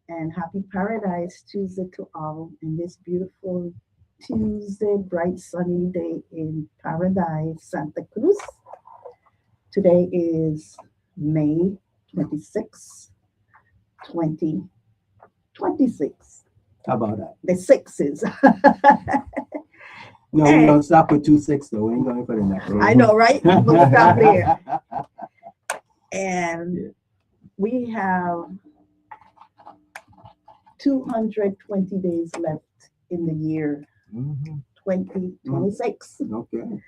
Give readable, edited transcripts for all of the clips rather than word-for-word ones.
and happy Paradise Tuesday to all. And this beautiful Tuesday, bright sunny day in Paradise, Santa Cruz. Today is May 26, 2026. How about that? The sixes. No, we're gonna stop with 2-6 though. We ain't going for the next one. I know, right? We'll stop there. And we have 220 days left in the year 2026. Okay.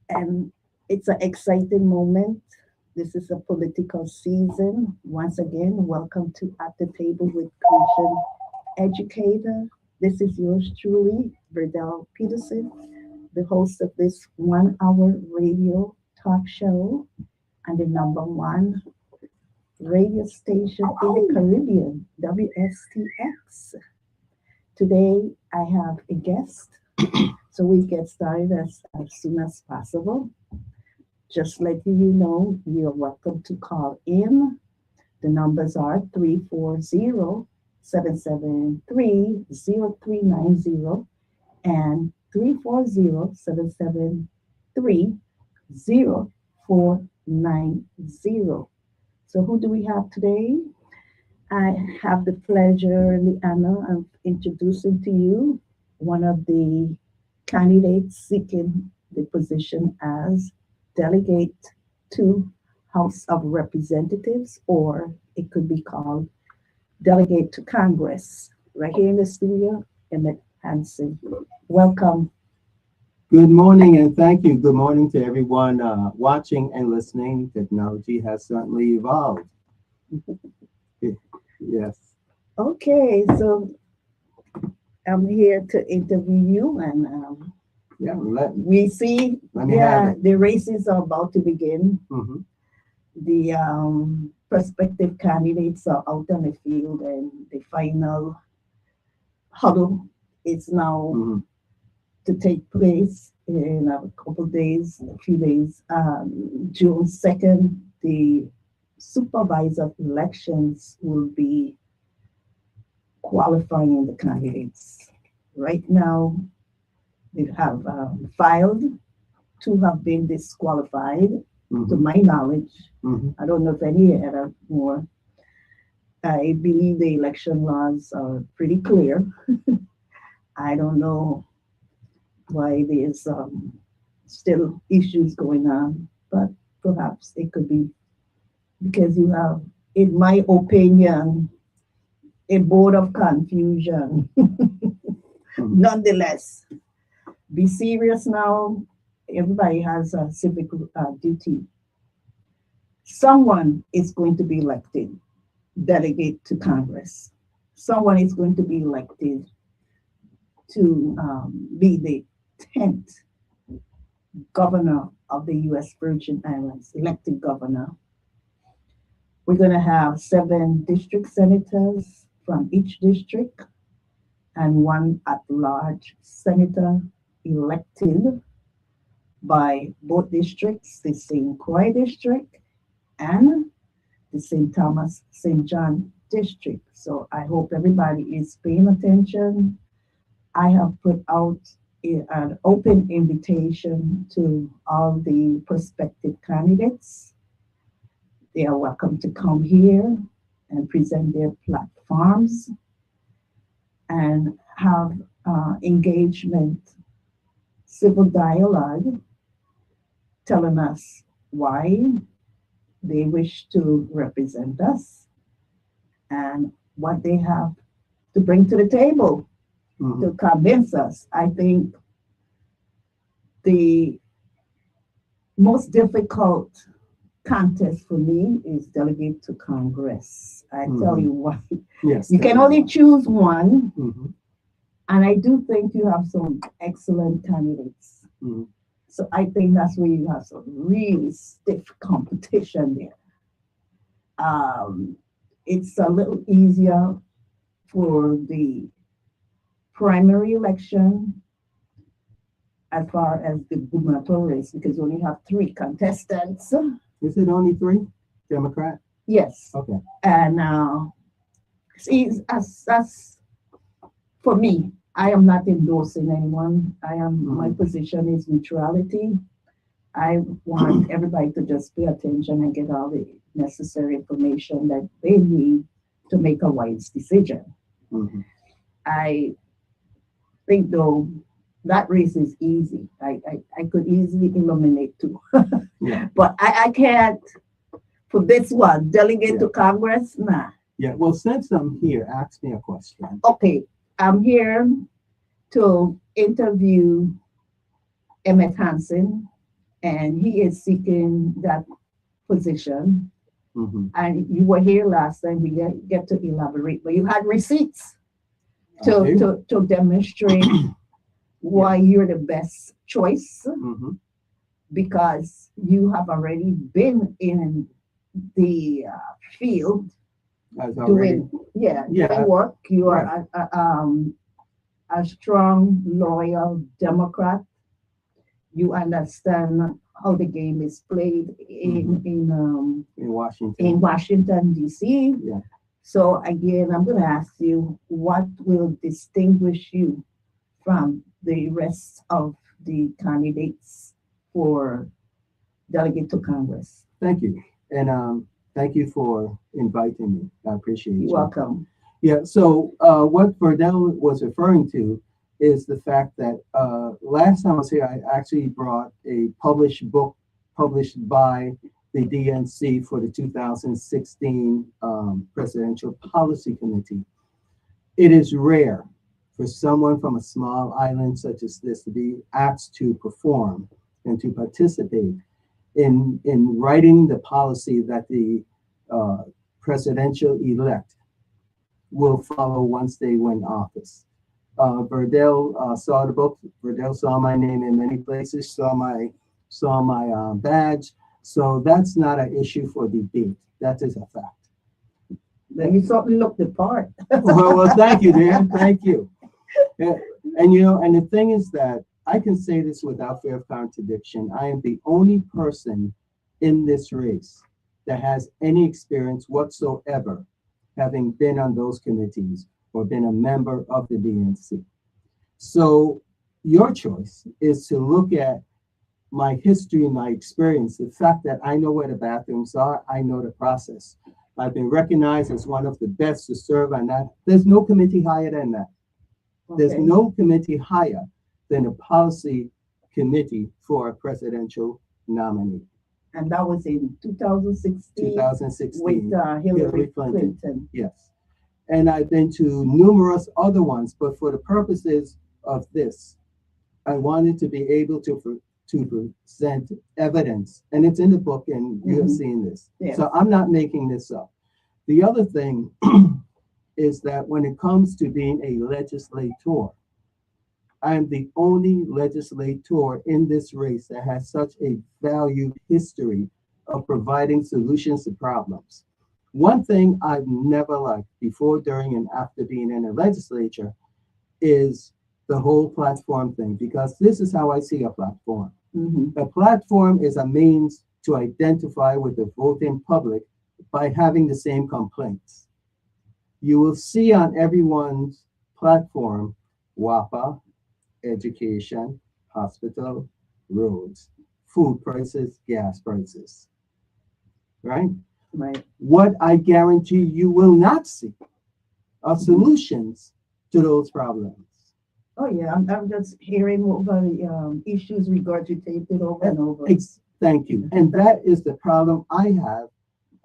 And it's an exciting moment. This is a political season. Once again, welcome to At the Table with Crucian Educator. This is yours truly, Verdell Peterson, the host of this 1 hour radio talk show and the #1 radio station in the Caribbean, WSTX. Today, I have a guest, so we get started as soon as possible. Just letting you know, you're welcome to call in. The numbers are 340-773-0390 and 340-773-0490. So who do we have today? I have the pleasure and the honor of introducing to you one of the candidates seeking the position as delegate to House of Representatives, or it could be called delegate to Congress. Right here in the studio, Emmett Hansen. Welcome. Good morning and thank you. Good morning to everyone watching and listening. Technology has certainly evolved. Yes. Okay, so I'm here to interview you, and we see, the races are about to begin. Mm-hmm. The prospective candidates are out on the field, and the final huddle is now to take place in a couple of days, a few days. June 2nd, the supervisor of elections will be qualifying the candidates. Right now, they have filed. 2 have been disqualified, to my knowledge. I don't know if any other more. I believe the election laws are pretty clear. I don't know why there's still issues going on, but perhaps it could be because you have, in my opinion, a board of confusion. Nonetheless, be serious now. Everybody has a civic duty. Someone is going to be elected delegate to Congress. Someone is going to be elected to be the 10th governor of the U.S. Virgin Islands, elected governor. We're going to have 7 district senators from each district and 1 at-large senator elected by both districts, the St. Croix district and the St. Thomas, St. John district. So I hope everybody is paying attention. I have put out an open invitation to all the prospective candidates. They are welcome to come here and present their platforms and have engagement, civil dialogue, telling us why they wish to represent us and what they have to bring to the table to convince us. I think the most difficult contest for me is delegate to Congress. I tell you why. Yes. You can only choose one, and I do think you have some excellent candidates. So I think that's where you have some really stiff competition there. It's a little easier for the primary election as far as the gubernatorial race because you only have 3 contestants. Is it only 3? Democrat? Yes. Okay. And See, as for me, I am not endorsing anyone. My position is neutrality. I want everybody to just pay attention and get all the necessary information that they need to make a wise decision. Mhm. I think though that race is easy. I could easily eliminate two. Yeah. But I can't for this one, delegate Yeah. to Congress, nah. Yeah. Well, since I'm here, ask me a question. Okay, I'm here to interview Emmett Hansen, and he is seeking that position. Mhm. And you were here last time, we get to elaborate, but you had receipts I do. to demonstrate why you're the best choice Mhm. because you have already been in the field As already. doing Yeah. doing work. You Right. are a strong, loyal Democrat. You understand how the game is played In Washington. in Washington D.C. Yeah. So again, I'm going to ask you, what will distinguish you from the rest of the candidates for delegate to Congress? Thank you. And thank you for inviting me. I appreciate You're you. welcome. Yeah, so what Verdell was referring to is the fact that last time I was here, I actually brought a published book published by the DNC for the 2016 Presidential Policy Committee. It is rare for someone from a small island such as this to be asked to perform and to participate in writing the policy that the presidential elect will follow once they win office. Verdell saw the book. Verdell saw my name in many places. Saw my badge. So that's not an issue for debate. That is a fact. Then you certainly look the part. Well, thank you, dear. Thank you. Yeah, and and the thing is that I can say this without fear of contradiction. I am the only person in this race that has any experience whatsoever having been on those committees or been a member of the DNC. So your choice is to look at my history, my experience, the fact that I know where the bathrooms are, I know the process. I've been recognized as one of the best to serve on that. There's no committee higher than that. There's Okay. no committee higher than a policy committee for a presidential nominee. And that was in 2016 2016. with Hillary Clinton. Yes. And I've been to numerous other ones, but for the purposes of this, I wanted to be able to present evidence, and it's in the book, and you have seen this. Yes. So I'm not making this up. The other thing is that when it comes to being a legislator, I am the only legislator in this race that has such a valued history of providing solutions to problems. One thing I've never liked before, during, and after being in a legislature is the whole platform thing, because this is how I see a platform. Mhm. A platform is a means to identify with the voting public by having the same complaints. You will see on everyone's platform, WAPA, education, hospital, roads, food prices, gas prices, right? Right. What I guarantee you will not see are solutions to those problems. Oh yeah, I'm just hearing over the issues regurgitated over and over. Thank you. And that is the problem I have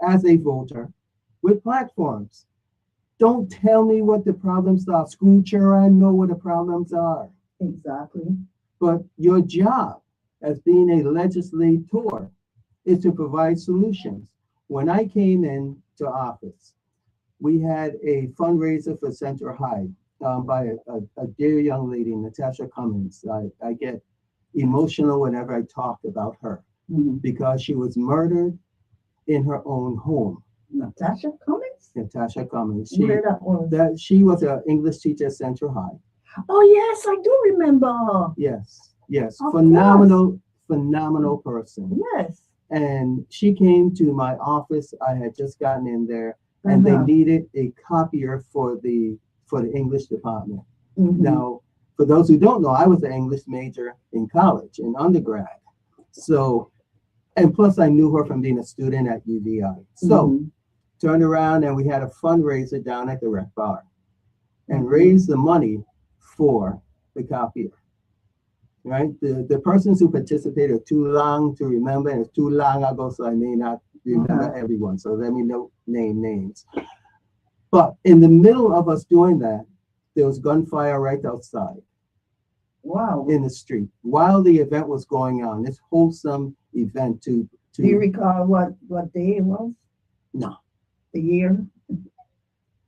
as a voter with platforms. Don't tell me what the problems are. Scooter, I know what the problems are. Exactly. But your job as being a legislator is to provide solutions. When I came into office, we had a fundraiser for Central High by a dear young lady, Natasha Cummins. I get emotional whenever I talk about her because she was murdered in her own home. Natasha Cummins? Natasha Cummins. Where that was? She was an English teacher at Central High. Oh yes, I do remember her. Yes, Of phenomenal person. Yes. And she came to my office. I had just gotten in there, and they Uh-huh. needed a copier for the English department. Mhm. Now, for those who don't know, I was an English major in college, in undergrad. So, and plus I knew her from being a student at UVI. So, Mhm. turned around and we had a fundraiser down at the rec bar and Mhm. raised the money for the copier. Right? The persons who participated are too long to remember, and it's too long ago, so I may not remember Uh-huh. everyone. So let me name names. But in the middle of us doing that, there was gunfire right outside Wow. in the street while the event was going on. This wholesome event Do you to recall what day it was? no, The year?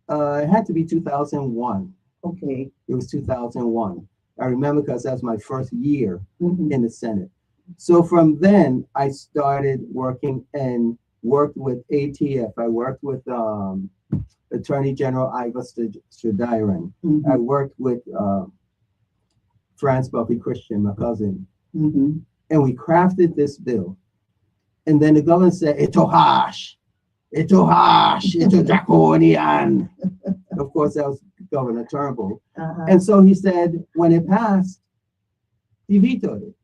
it had to be 2001. Okay. It was 2001. I remember because that's my first year Mhm. in the Senate. So from then, I started working and worked with ATF. I worked with Attorney General Ivor Stradivarius. I Mhm. worked with Franz Buffy Christian, my cousin, Mhm. and we crafted this bill. And then the governor said, "It's too harsh. It's too harsh. It's too draconian." Of course, that was Governor Turnbull. Uh-huh. And so he said, when it passed, he vetoed it.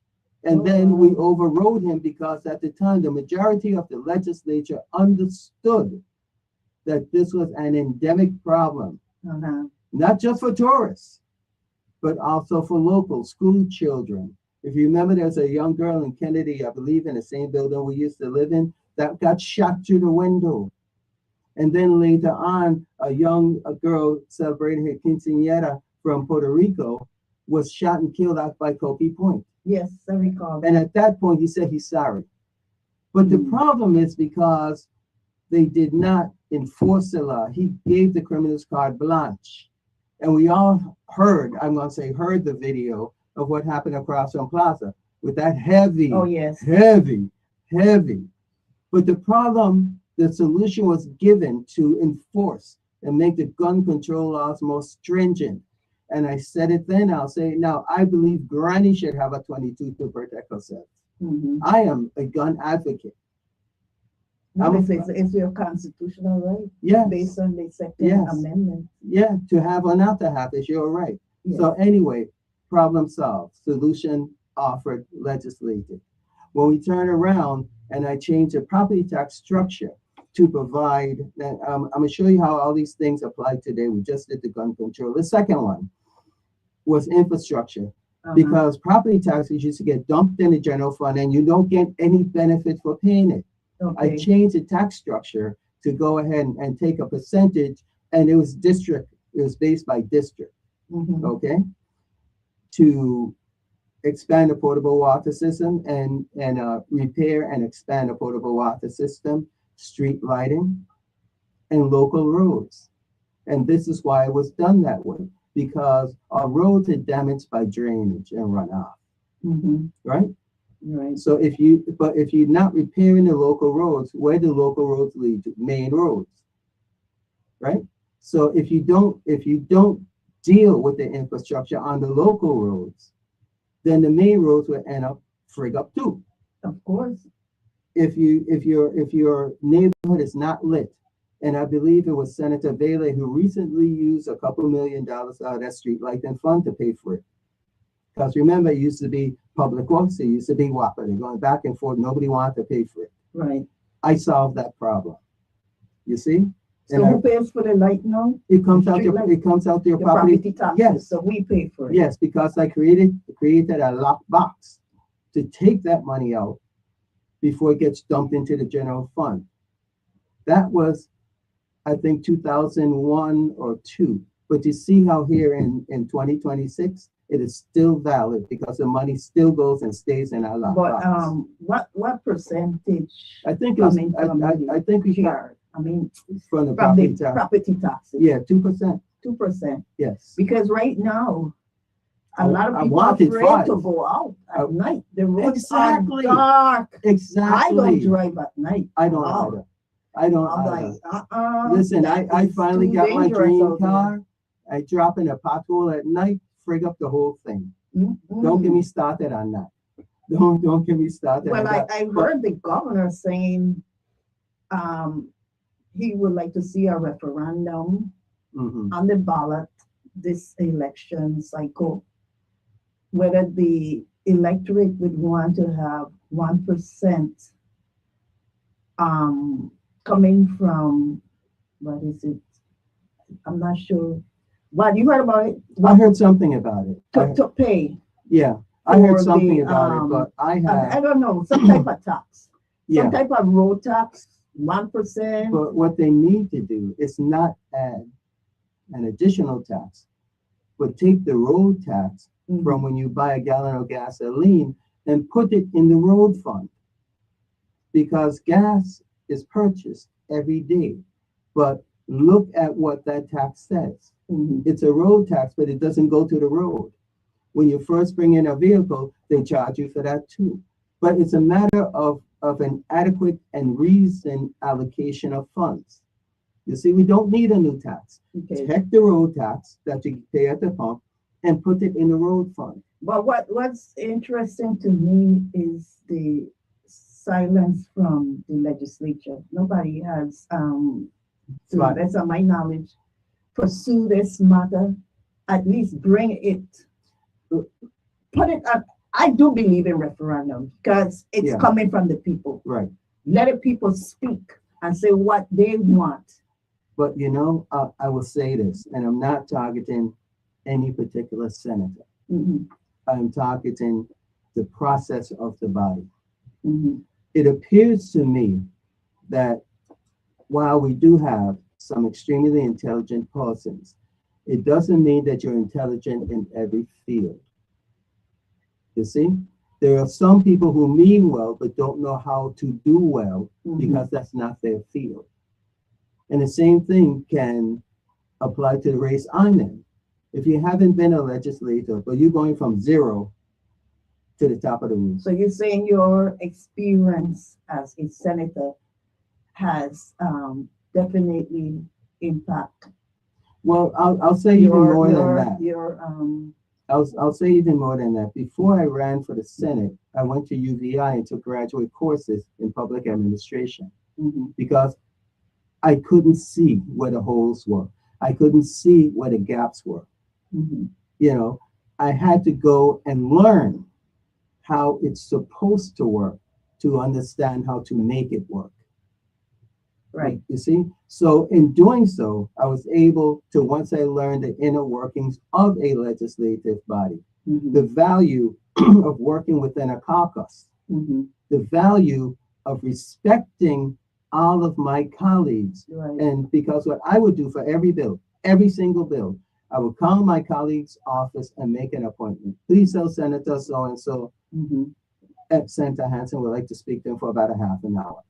And Oh, then we wow. overrode him because at the time, the majority of the legislature understood that this was an endemic problem, Uh-huh. not just for tourists, but also for local school children. If you remember, there's a young girl in Kennedy, I believe, in the same building we used to live in, that got shot through the window. And then later on, a girl celebrating her quinceañera from Puerto Rico was shot and killed out by Kobe Point. Yes, I recall And that. at that point, he said he's sorry. But the Mm. problem is because they did not enforce the law. He gave the criminals carte blanche. And we all heard, I'm going to say, heard the video of what happened across from Plaza with that heavy, Oh, yes. heavy, heavy. But the problem, the solution was given to enforce and make the gun control laws more stringent. And I said it then, I'll say it now. I believe Granny should have a 22 to protect herself. Mhm. I am a gun advocate. No, it's your constitutional right Yes, based on the Second yes, Amendment. yeah, to have or not to have is your right. Yes. So anyway, problem solved, solution offered, legislated. When we turn around and I change the property tax structure to provide, I'm going to show you how all these things apply today. We just did the gun control. The second one was infrastructure. Uh-huh. Because property taxes used to get dumped in the general fund and you don't get any benefit for paying it. I Okay. changed the tax structure to go ahead and take a percentage, and it was based by district, Mhm. okay, to expand the potable water system and repair and expand the potable water system, street lighting, and local roads. And this is why it was done that way, because our roads are damaged by drainage and runoff, Mhm. right? Right. So if you're not repairing the local roads, where do local roads lead to? Main roads, right? So if you don't deal with the infrastructure on the local roads, then the main roads will end up frig up too. Of course. If your neighborhood is not lit, and I believe it was Senator Bailey who recently used a couple $1 million out of that street light and fund to pay for it. Because remember, it used to be public works, it used to be WAPA. They're going back and forth. Nobody wanted to pay for it. Right. I solved that problem. You see? So who pays for the light now? It comes out Street light? it comes out your The property. taxes. Yes. So we pay for it. Yes, because I created a locked box to take that money out before it gets dumped into the general fund. That was, I think, 2001 or 2. But you see how here in 2026, it is still valid because the money still goes and stays in our lockbox. But what percentage I think it was, coming from I think we share? I mean, from the from the property tax. property taxes. Yeah, 2%. 2%. Yes. Because right now, a lot of I people are wanted afraid 5. to go out at night. The roads Exactly. are dark. Exactly. I don't drive at night. I don't Wow. either. I don't I'm either. like, Listen, that I is finally too got my dangerous dream out there. car. I drop in a pothole at night, frig up the whole thing. Mhm. Don't get me started on that. Don't get me started Well, on that. I heard the governor saying, he would like to see a referendum Mhm. on the ballot this election cycle, whether the electorate would want to have 1% coming from, what is it? I'm not sure. What you heard about it? I heard something about it. To pay Yeah, I heard for something the about it, but I I have, don't know, some type of tax, yeah. some type of road tax, 1%. But what they need to do is not add an additional tax, but take the road tax from when you buy a gallon of gasoline and put it in the road fund. Because gas is purchased every day. But look at what that tax says. Mhm. It's a road tax, but it doesn't go to the road. When you first bring in a vehicle, they charge you for that too. But it's a matter of an adequate and reasoned allocation of funds. You see, we don't need a new tax. Okay. Take the road tax that you pay at the pump and put it in the road fund. But what's interesting to me is the silence from the legislature. Nobody has, to the Right. best of my knowledge, pursue this matter. At least bring it, put it up. I do believe in referendum because it's Yeah. coming from the people. Right. Let the people speak and say what they want. But you know, I will say this, and I'm not targeting any particular senator. Mhm, I'm targeting the process of the body. mhm, It appears to me that while we do have some extremely intelligent persons, it doesn't mean that you're intelligent in every field. You see, there are some people who mean well but don't know how to do well mhm. because that's not their field. And the same thing can apply to the race I'm in. If you haven't been a legislator, but you're going from zero to the top of the roof. So you're saying your experience as a senator has definitely impact Well, I'll say even more than that. your I'll say even more than that. Before I ran for the Senate, I went to UVI and took graduate courses in public administration mhm, because I couldn't see where the holes were. I couldn't see where the gaps were. mhm. You know, I had to go and learn how it's supposed to work to understand how to make it work. Right. You see? So in doing so, I was able to, once I learned the inner workings of a legislative body, Mhm, the value of working within a caucus, mhm. the value of respecting all of my colleagues. Right. And because what I would do for every bill, every single bill, I would call my colleague's office and make an appointment. Please tell Senator so-and-so Mhm. at Senator Hanson would like to speak to him for about a half an hour.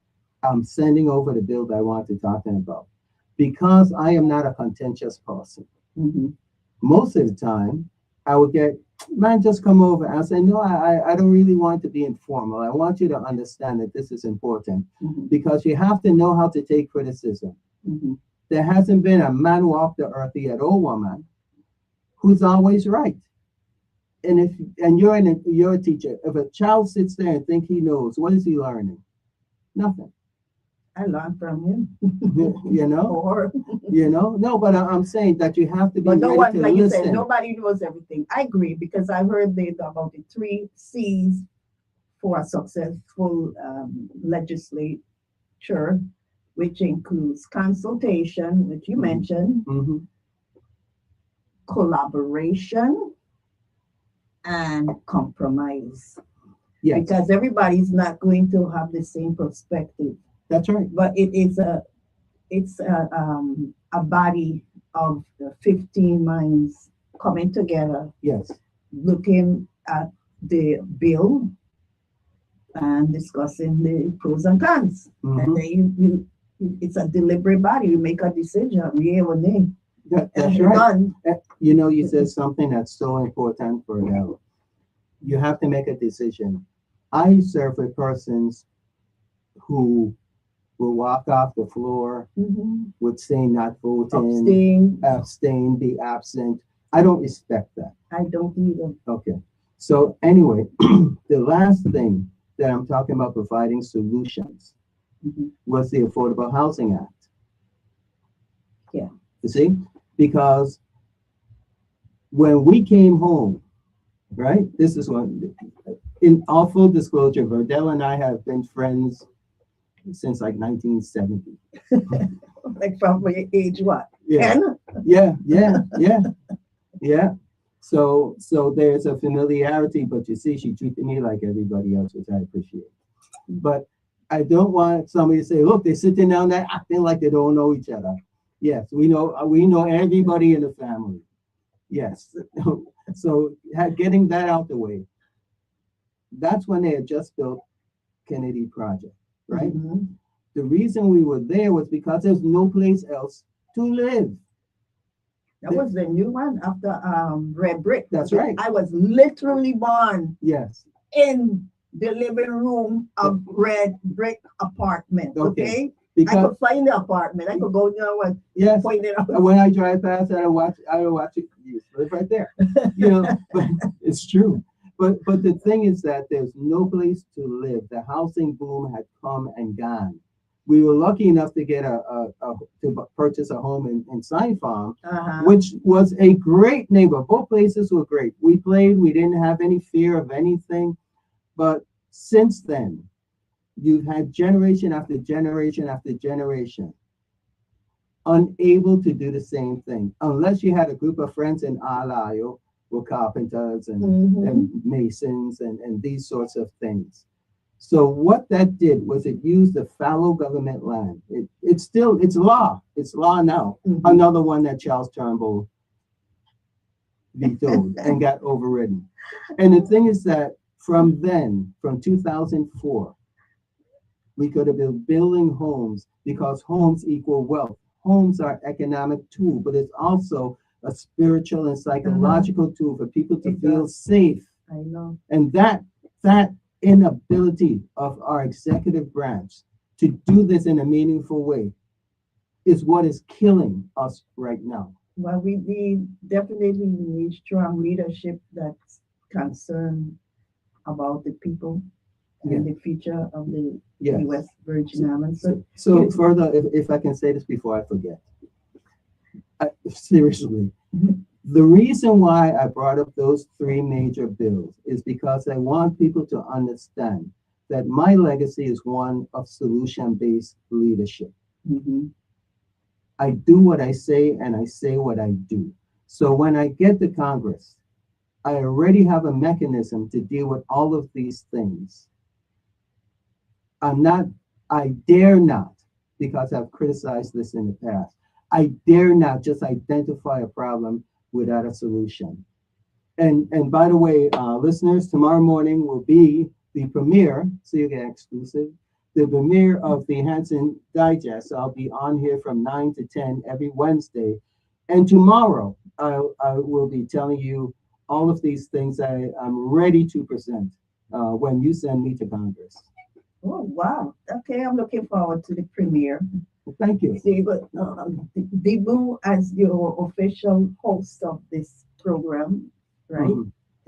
I'm sending over the bill that I want to talk to him about. Because I am not a contentious person, Mhm. most of the time I would get, man, just come over. I say, no, I don't really want to be informal. I want you to understand that this is important Mhm. because you have to know how to take criticism. Mhm. There hasn't been a man walk the earth yet, or woman, who's always right. And if you're a teacher, if a child sits there and think he knows, what is he learning? Nothing. I learned from him. You know, Or, no, but I'm saying that you have to be but no ready one, to like you said, listen. nobody knows everything. I agree because I heard about the 3 C's for a successful legislature, which includes consultation, which you Mhm. mentioned, Mhm. collaboration, and compromise. Yes, Because everybody's not going to have the same perspective, that's right. but it's a body of the 15 minds coming together, Yes, looking at the bill and discussing the pros and cons. And Mhm. then it's a deliberate body. You make a decision, yea or nay, and that's you're right. done. You said something that's so important for now. You have to make a decision. I serve with persons who will walk off the floor, Mhm. would say not voting, Abstain. be absent. I don't respect that. I don't either. Okay. So anyway, the last thing that I'm talking about providing solutions Mhm. was the Affordable Housing Act. Yeah. You see? Because when we came home, right? This is when, in all full disclosure, Verdell and I have been friends since like 1970. Like from your age what? Yeah, 10? yeah. So there's a familiarity, but you see, she treated me like everybody else, which I appreciate. But I don't want somebody to say, look, they're sitting down there acting like they don't know each other. Yes, we know everybody in the family. Yes. So getting that out the way, that's when they had just built Kennedy Project, right? Mhm. The reason we were there was because there's no place else to live. That was the new one after Red Brick. That's right. I was literally born Yes. in the living room of Red Brick apartment. Okay. I Because could find the apartment. I could go there and yes, point it out. when I drive past, I watch it. You live right there. You know, but it's true. But the thing is that there's no place to live. The housing boom had come and gone. We were lucky enough to get to purchase a home in Sign Farm, which was a great neighborhood. Both places were great. We played. We didn't have any fear of anything. But since then, you've had generation after generation after generation unable to do the same thing, unless you had a group of friends in Alayo were carpenters and masons and these sorts of things. So what that did was it used the fallow government land. It's law. It's law now. Another one that Charles Turnbull vetoed and got overridden. And the thing is that from 2004, we could have been building homes because homes equal wealth. Homes are economic tool, but it's also a spiritual and psychological tool for people to feel safe. I know. And that inability of our executive branch to do this in a meaningful way is what is killing us right now. Well, we definitely need strong leadership that's concerned about the people and the future of the U.S. Virgin Islands. So further, if I can say this before I forget, seriously, the reason why I brought up those three major bills is because I want people to understand that my legacy is one of solution-based leadership. I do what I say and I say what I do. So when I get to Congress, I already have a mechanism to deal with all of these things. I dare not, because I've criticized this in the past, I dare not just identify a problem without a solution. And by the way, listeners, tomorrow morning will be the premiere, so you get exclusive, the premiere of the Hanson Digest. I'll be on here from 9 to 10 every Wednesday. And tomorrow, I will be telling you all of these things I'm ready to present when you send me to Congress. Oh, wow. Okay, I'm looking forward to the premiere. Well, thank you. See, but Dibu, as your official host of this program, right?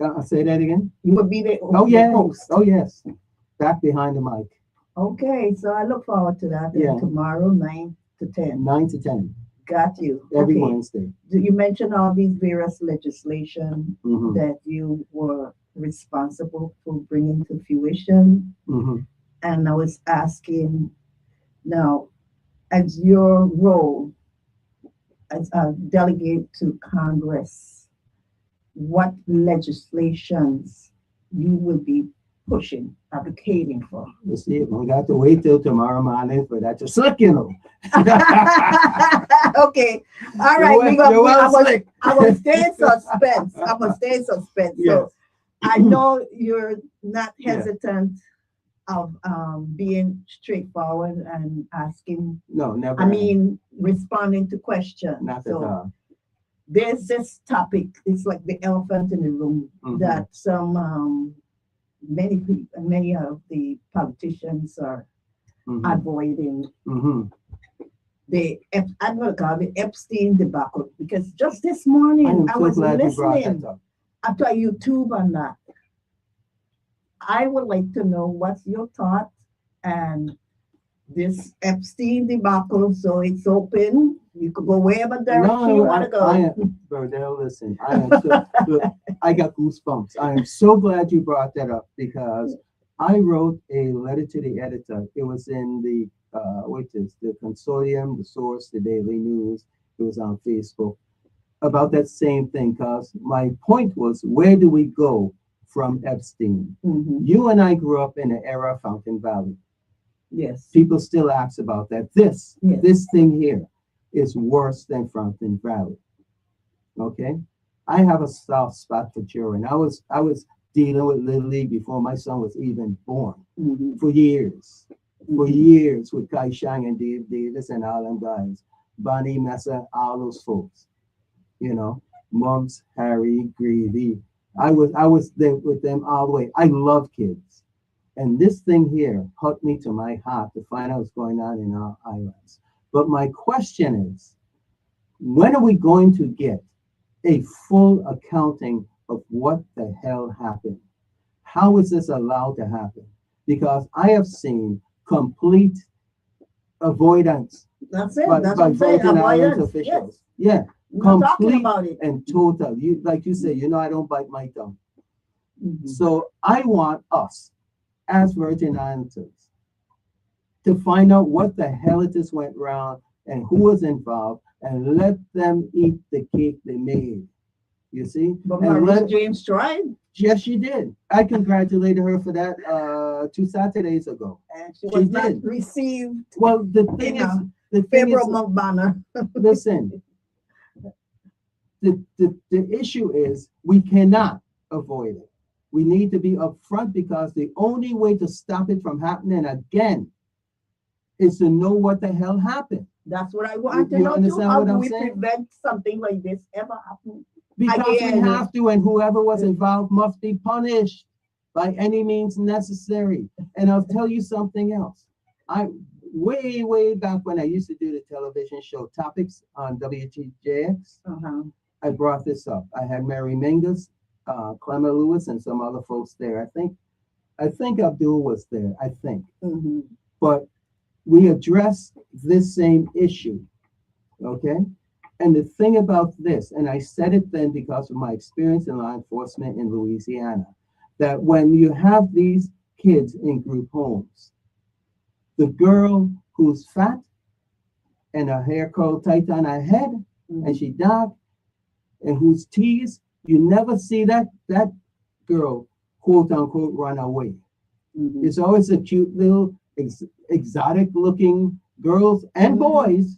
I'll say that again. You will be the host. Oh, yes. Back behind the mic. Okay, so I look forward to that. Yeah. Tomorrow, 9 to 10. 9 to 10. Got you. Every Wednesday. You mentioned all these various legislation that you were responsible for bringing to fruition. And I was asking now, as your role as a delegate to Congress, what legislations you will be pushing, advocating for? You see, we got to wait till tomorrow morning for that to suck, you know. Okay, all right. I will stay in suspense. I will stay in suspense. Yes. So I know you're not hesitant of being straightforward and asking. No, never. I mean, responding to questions. Not at all. There's this topic. It's like the elephant in the room that many of the politicians are avoiding. I'm going to call it Epstein debacle, because just this morning I was listening after YouTube on that. I would like to know what's your thought and this Epstein debacle. So it's open You could go wherever direction you want to go. Burdell, listen, I am so, look, I got goosebumps. I am so glad you brought that up because I wrote a letter to the editor. It was in the the consortium, the source, the Daily News. It was on Facebook about that same thing. Because my point was, where do we go from Epstein? You and I grew up in the era of Fountain Valley. Yes. People still ask about that. This thing here is worse than Fountain Valley. Okay, I have a soft spot for children. I was dealing with Little League before my son was even born for years. For years with Kai Shang and Dave Davis and all them guys, Bonnie Messa, all those folks. You know, Mumps, Harry, Greavy. I was there with them all the way. I love kids. And this thing here hurt me to my heart to find out what's going on in our islands. But my question is, when are we going to get a full accounting of what the hell happened? How is this allowed to happen? Because I have seen complete avoidance. That's it. By Virgin Islands officials. Yes. Yeah, complete about it. And total. You, like you say, I don't bite my tongue. So I want us, as Virgin Islanders, to find out what the hell it just went wrong and who was involved, and let them eat the cake they made. You see? But Maurice James tried. Yes, she did. I congratulated her for that 2 Saturdays ago. And she was not received. Well, the thing is, the favorable banner. Listen, the issue is we cannot avoid it. We need to be upfront because the only way to stop it from happening again is to know what the hell happened. That's what I want to know too. How do we prevent something like this ever happening? Because we have to, and whoever was involved must be punished by any means necessary. And I'll tell you something else. Way back when I used to do the television show Topics on WTJX, I brought this up. I had Mary Mingus, Clemmer Lewis, and some other folks there. I think Abdul was there, I think. But we addressed this same issue, okay? And the thing about this, and I said it then because of my experience in law enforcement in Louisiana, that when you have these kids in group homes, the girl who's fat and her hair curled tight on her head, and she dark, and who's teased, you never see that girl, quote unquote, run away. It's always a cute little exotic looking girls and boys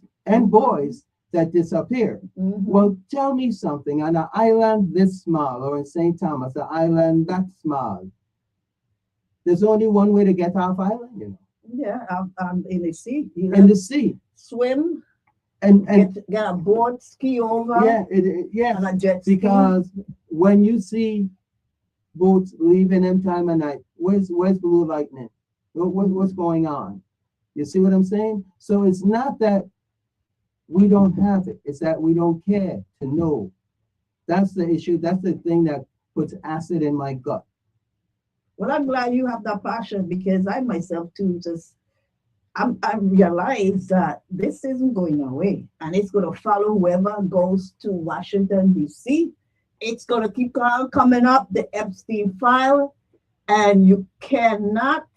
that disappear. Well, tell me something, on an island this small, or in St. Thomas, an island that small, there's only one way to get off island, Yeah, in the sea. In the sea. Swim. And get a board, ski over. Yeah, and a jet ski. Because when you see boats leaving them time of night, where's Blue Lightning? What's going on? You see what I'm saying? So it's not that we don't have it. It's that we don't care to know. That's the issue. That's the thing that puts acid in my gut. Well, I'm glad you have that passion, because I myself too I realize that this isn't going away, and it's going to follow whoever goes to Washington, D.C. It's going to keep on coming up, the Epstein file, and you cannot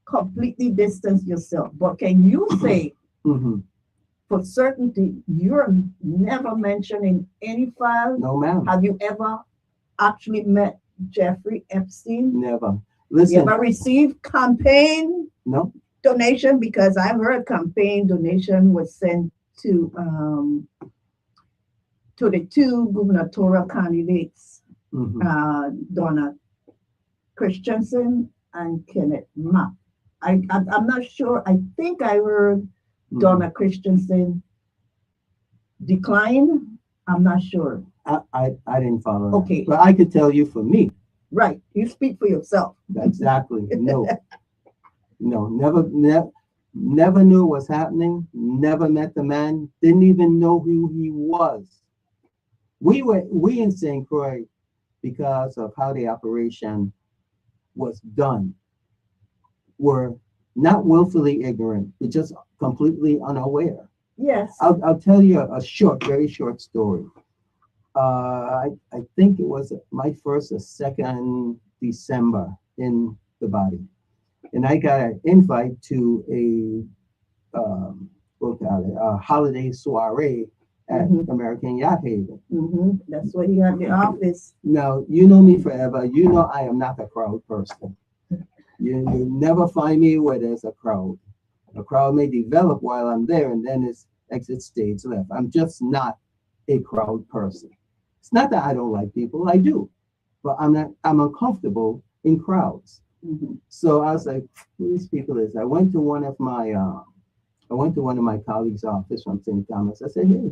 completely distance yourself. But can you say for certainty you're never mentioned in any file? No, ma'am. Have you ever actually met Jeffrey Epstein? Never. Listen. You ever received campaign donation? Because I've heard campaign donation was sent to the two gubernatorial candidates, Donna Christensen and Kenneth Mack. I'm not sure. I think I heard Donna Christensen decline. I'm not sure. I didn't follow. Okay. That. But I could tell you for me. Right. You speak for yourself. Exactly. No. No, never knew what's happening. Never met the man. Didn't even know who he was. We in St. Croix, because of how the operation was done, were not willfully ignorant, but just completely unaware. Yes. I'll tell you a short, very short story. I think it was my first or second December in the body, and I got an invite to what call it, a holiday soiree at American Yacht Haven. That's where he had the office. Now, you know me forever. You know I am not a crowd person. You never find me where there's a crowd. A crowd may develop while I'm there, and then it's exit stage left. I'm just not a crowd person. It's not that I don't like people, I do, but I'm uncomfortable in crowds. So I was like, who these people is? I went to one of my colleagues' office from St. Thomas. I said, hey,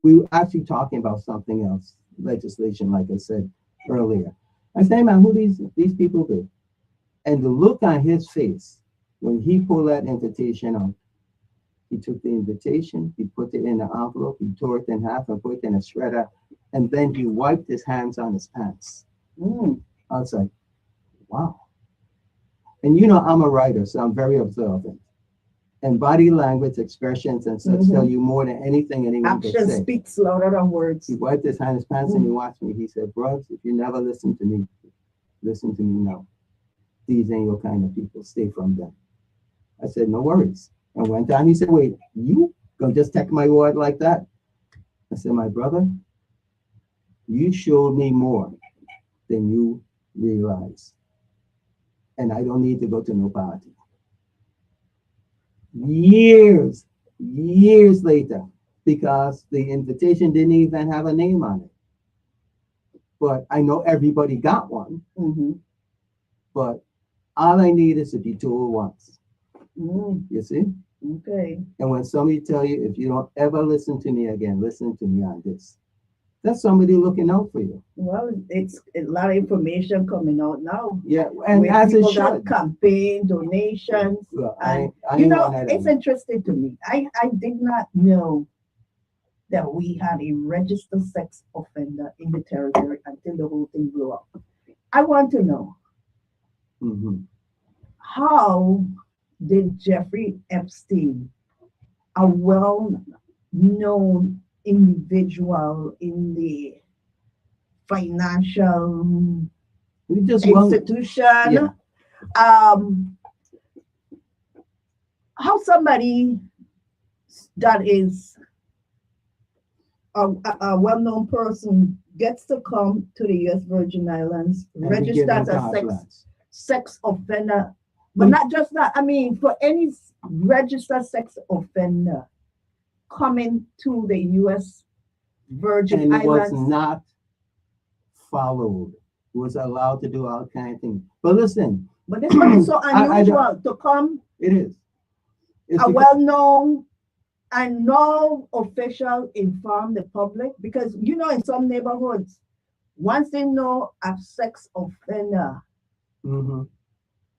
we were actually talking about something else, legislation, like I said earlier. I said, hey man, who these people be? And the look on his face when he pulled that invitation out, he took the invitation, he put it in an envelope, he tore it in half and put it in a shredder, and then he wiped his hands on his pants. I was like, wow. And you know, I'm a writer, so I'm very observant. And body language, expressions, and such tell you more than anything anyone can Action say. speaks louder than words. He wiped his hands on his pants and he watched me. He said, bros, if you never listen to me now. These ain't your kind of people. Stay from them. I said, no worries. And went on. He said, wait, you gonna just take my word like that? I said, my brother, you showed me more than you realize. And I don't need to go to no party. Years later, because the invitation didn't even have a name on it. But I know everybody got one. But all I need is to be told once. You see? Okay. And when somebody tell you, if you don't ever listen to me again, listen to me on this. That's somebody looking out for you. Well, it's a lot of information coming out now. Yeah, and as it people should. got campaign donations. Well, And I you ain't know, one of it's them. interesting to me. I did not know that we had a registered sex offender in the territory until the whole thing blew up. I want to know, how did Jeffrey Epstein, a well-known individual in the financial We just institution, how somebody that is a well-known person gets to come to the U.S. Virgin Islands, registered as a sex offender, but not just that. I mean, for any registered sex offender coming to the U.S. Virgin Islands, was not followed, was allowed to do all kinds of things. But listen, but this one is so unusual to come. It is. It's a well-known and no official inform the public, because you know, in some neighborhoods, once they know a sex offender,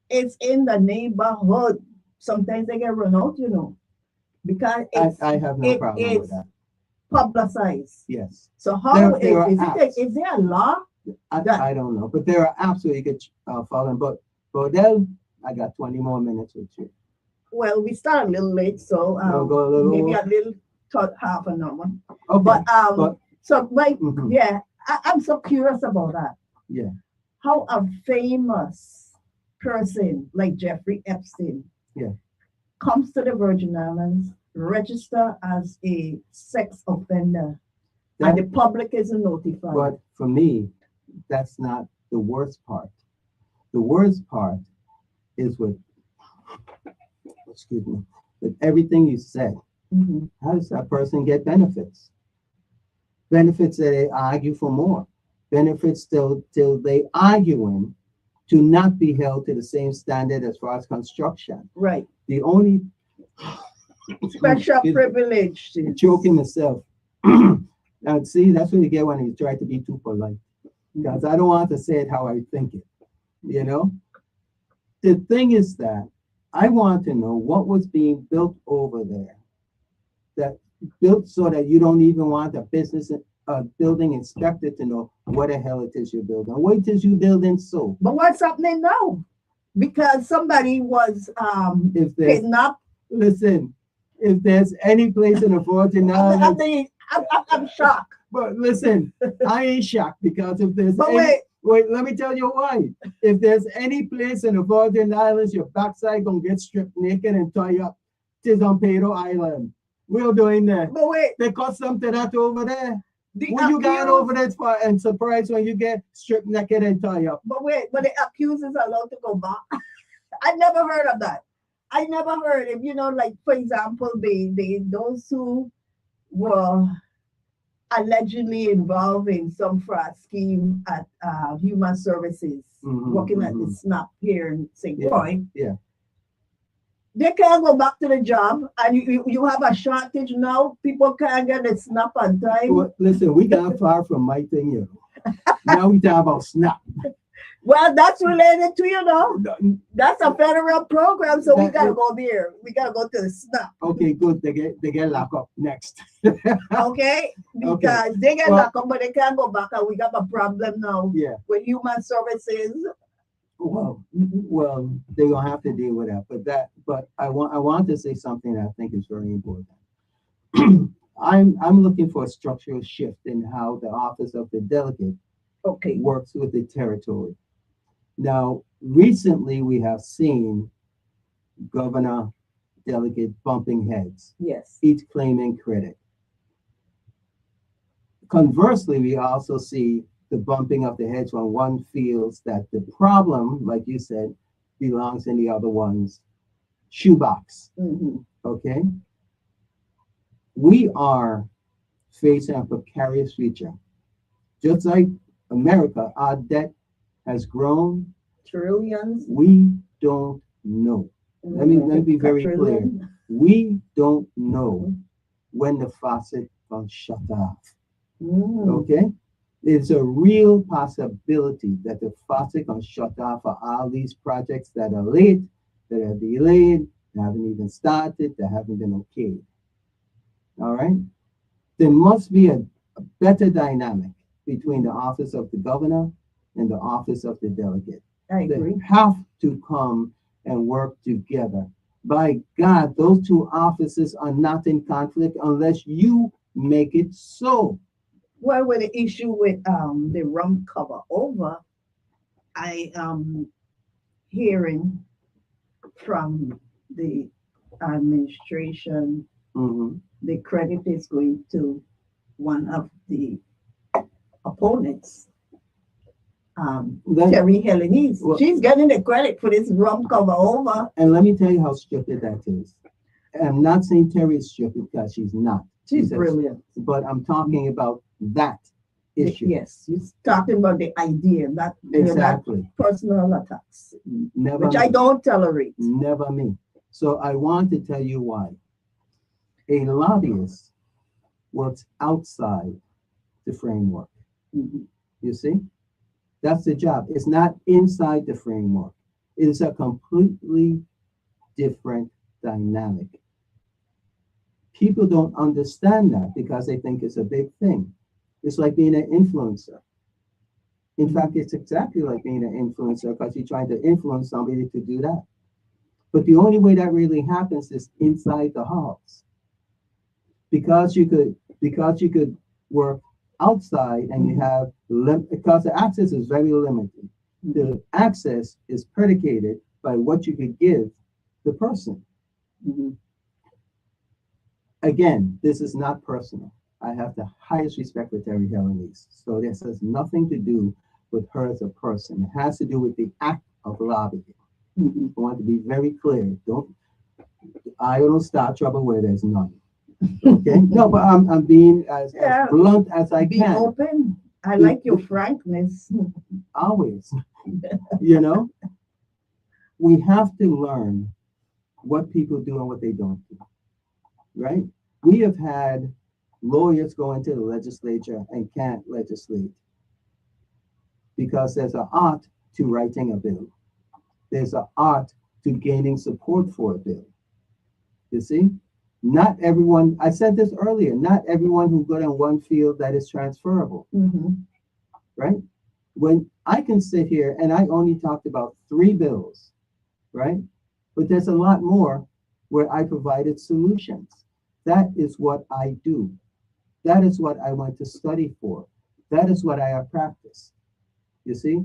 it's in the neighborhood. Sometimes they get run out, you know, because I have no problem with that. Publicized. Yes. So how is there a law? I don't know, but there are absolutely good following. But then I got 20 more minutes with you. Well, we start a little late, so go a little maybe a little half an hour. Okay. But so like yeah, I'm so curious about that. Yeah. How a famous person like Jeffrey Epstein comes to the Virgin Islands, register as a sex offender, and the public isn't notified. But for me, that's not the worst part. The worst part is with everything you said. How does that person get benefits? Benefits that they argue for more. Benefits till they arguing to not be held to the same standard as far as construction. Right. The only special privilege. Choking myself. Now see, that's what you get when you try to be too polite. Because I don't want to say it how I think it. You know? The thing is that I want to know what was being built over there. That built so that you don't even want a business building inspector to know what the hell it is you're building. Wait till you building so. But what's happening now? Because somebody was kidnapped. Listen, if there's any place in the Virgin Islands, I'm shocked. but listen, I ain't shocked because if there's But any, wait, let me tell you why. If there's any place in the Virgin Islands, your backside gonna get stripped naked and tie up. Tis on Pedro Island. We're doing that. But wait, They cut something that over there. the When you got accused- over there for and surprised when you get stripped naked and tie up. But wait, but the accused is allowed to go back. I never heard of that. I never heard if like for example, those who were allegedly involved in some fraud scheme at Human Services, working at the SNAP here in St. Croix. Yeah. They can't go back to the job, and you have a shortage now. People can't get the SNAP on time. Well, listen, we got far from my thing, Now we talk about SNAP. Well, that's related to, that's a federal program, so we gotta go there. We gotta go to the SNAP. Okay, good. They get locked up next. Okay? Because they get locked up, but they can't go back, and we got a problem now with Human Services. Well, they're gonna have to deal with that. But I want to say something that I think is very important. I'm looking for a structural shift in how the office of the delegate works with the territory. Now, recently we have seen governor delegate bumping heads. Yes. Each claiming credit. Conversely, we also see the bumping of the heads when one feels that the problem, like you said, belongs in the other one's shoebox. Okay? We are facing a precarious future. Just like America, our debt has grown. Trillions. We don't know. Let me be very clear. We don't know when the faucet will shut off. Okay? There's a real possibility that the faucet can shut off for all these projects that are late, that are delayed, that haven't even started, that haven't been okayed. All right? There must be a better dynamic between the office of the governor and the office of the delegate. I agree. They have to come and work together. By God, those two offices are not in conflict unless you make it so. Well, with the issue with the rum cover over, I am hearing from the administration the credit is going to one of the opponents, Terry Helenese. Well, she's getting the credit for this rum cover over. And let me tell you how stupid that is. I'm not saying Terry is stupid because she's not. She's brilliant. But I'm talking about that issue. Yes, he's talking about the idea, not exactly personal attacks, never which me. I don't tolerate. Never me. So I want to tell you why. A lobbyist works outside the framework. You see? That's the job. It's not inside the framework. It is a completely different dynamic. People don't understand that because they think it's a big thing. It's like being an influencer. In fact, it's exactly like being an influencer because you're trying to influence somebody to do that. But the only way that really happens is inside the halls. Because you could work outside and you have, because the access is very limited. The access is predicated by what you could give the person. Again, this is not personal. I have the highest respect for Terry Helenese. So this has nothing to do with her as a person. It has to do with the act of lobbying. I want to be very clear. I don't start trouble where there's none. Okay? No, but I'm being as blunt as I can. Be open. I like your frankness. Always. You know? We have to learn what people do and what they don't do. Right? We have had lawyers go into the legislature and can't legislate because there's an art to writing a bill. There's an art to gaining support for a bill. You see? Not everyone, I said this earlier, not everyone who's good in one field that is transferable. Right? When I can sit here and I only talked about 3 bills, right? But there's a lot more where I provided solutions. That is what I do. That is what I went to study for. That is what I have practiced. You see,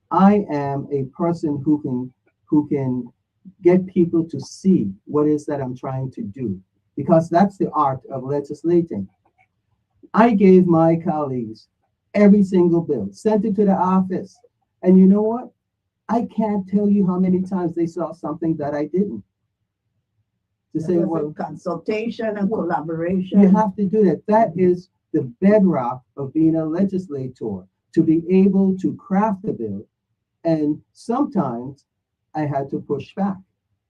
I am a person who can get people to see what it is that I'm trying to do, because that's the art of legislating. I gave my colleagues every single bill, sent it to the office, and you know what? I can't tell you how many times they saw something that I didn't. To say, well, consultation and you collaboration. have to do that. That is the bedrock of being a legislator, to be able to craft a bill. And sometimes I had to push back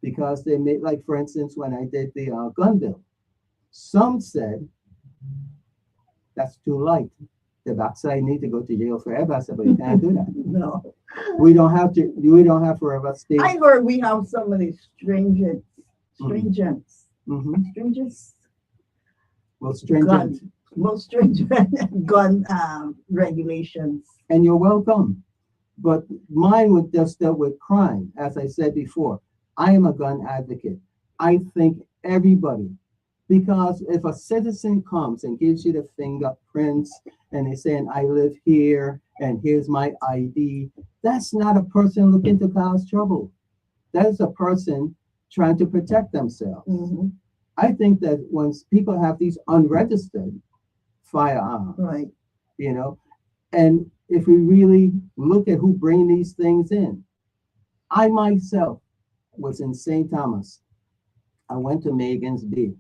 because they made, like, for instance, when I did the gun bill, some said that's too light. The backside need to go to jail forever. I said, but you can't do that. No. We don't have to. We don't have forever stay. I heard we have some of the stringent, stringent, most stringent, most stringent gun regulations. And you're welcome. But mine would just dealt with crime, as I said before. I am a gun advocate. I think everybody, because if a citizen comes and gives you the fingerprints and they're saying, I live here and here's my ID, that's not a person looking to cause trouble. That is a person trying to protect themselves. Mm-hmm. I think that once people have these unregistered firearms, right, you know, and if we really look at who bring these things in, I myself was in St. Thomas. I went to Megan's B.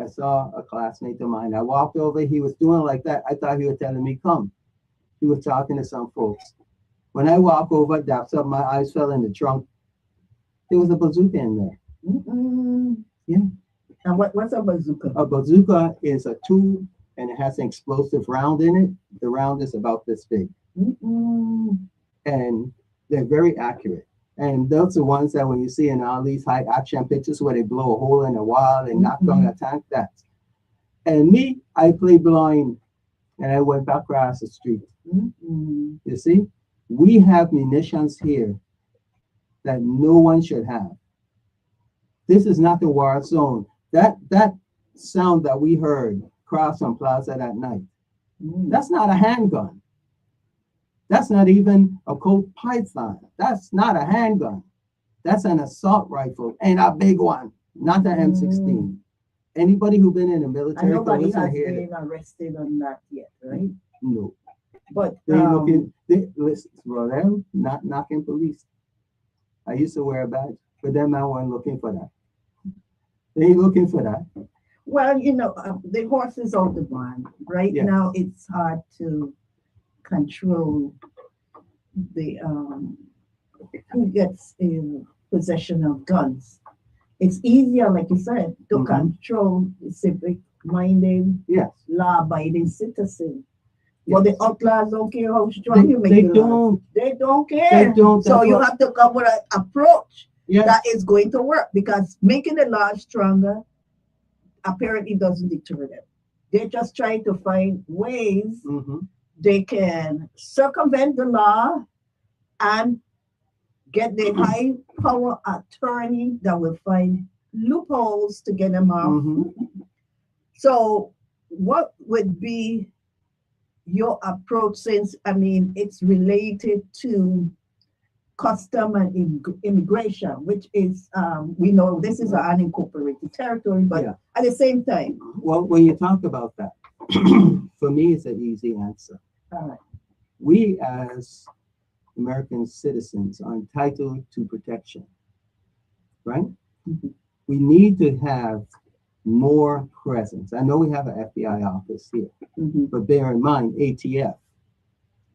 I saw a classmate of mine. I walked over, he was doing like that. I thought he was telling me, come. He was talking to some folks. When I walk over, that's up, my eyes fell in the trunk. There was a bazooka in there. Mm-mm. Yeah. And what's a bazooka? A bazooka is a tool and it has an explosive round in it. The round is about this big. Mm-mm. And they're very accurate. And those are ones that when you see in all these high action pictures where they blow a hole in a wall and knock down a tank, that's. And me, I play blind and I went back across the street. Mm-mm. You see, we have munitions here that no one should have. This is not the war zone. That sound that we heard across on Plaza that night, that's not a handgun. That's not even a Colt Python. That's not a handgun. That's an assault rifle, and a big one, not the M16. Anybody who been in the military, and nobody has been arrested on that yet, right? No. But listen, bro, they're not knocking police. I used to wear a badge, but them I wasn't looking for that. They ain't looking for that. Well, you know, the horse is out the barn. Right Yes. now, it's hard to control the who gets in possession of guns. It's easier, like you said, to control the civic-minded, Yes, law-abiding citizen. yes. Well, the outlaws don't care how strong you make They the laws. don't. They don't care. They don't. So That's you what- have to come with an approach Yes. that is going to work, because making the law stronger apparently doesn't deter them. They're just trying to find ways Mhm. they can circumvent the law and get the high power attorney that will find loopholes to get them off. Mhm. So what would be your approach, since I mean it's related to custom and immigration, which is we know this is an unincorporated territory, but Yeah. at the same time, Well, when you talk about that, for me, it's an easy answer. all right. We as American citizens are entitled to protection, right? Mhm. We need to have more presence. I know we have an FBI office here, Mhm. but bear in mind, ATF,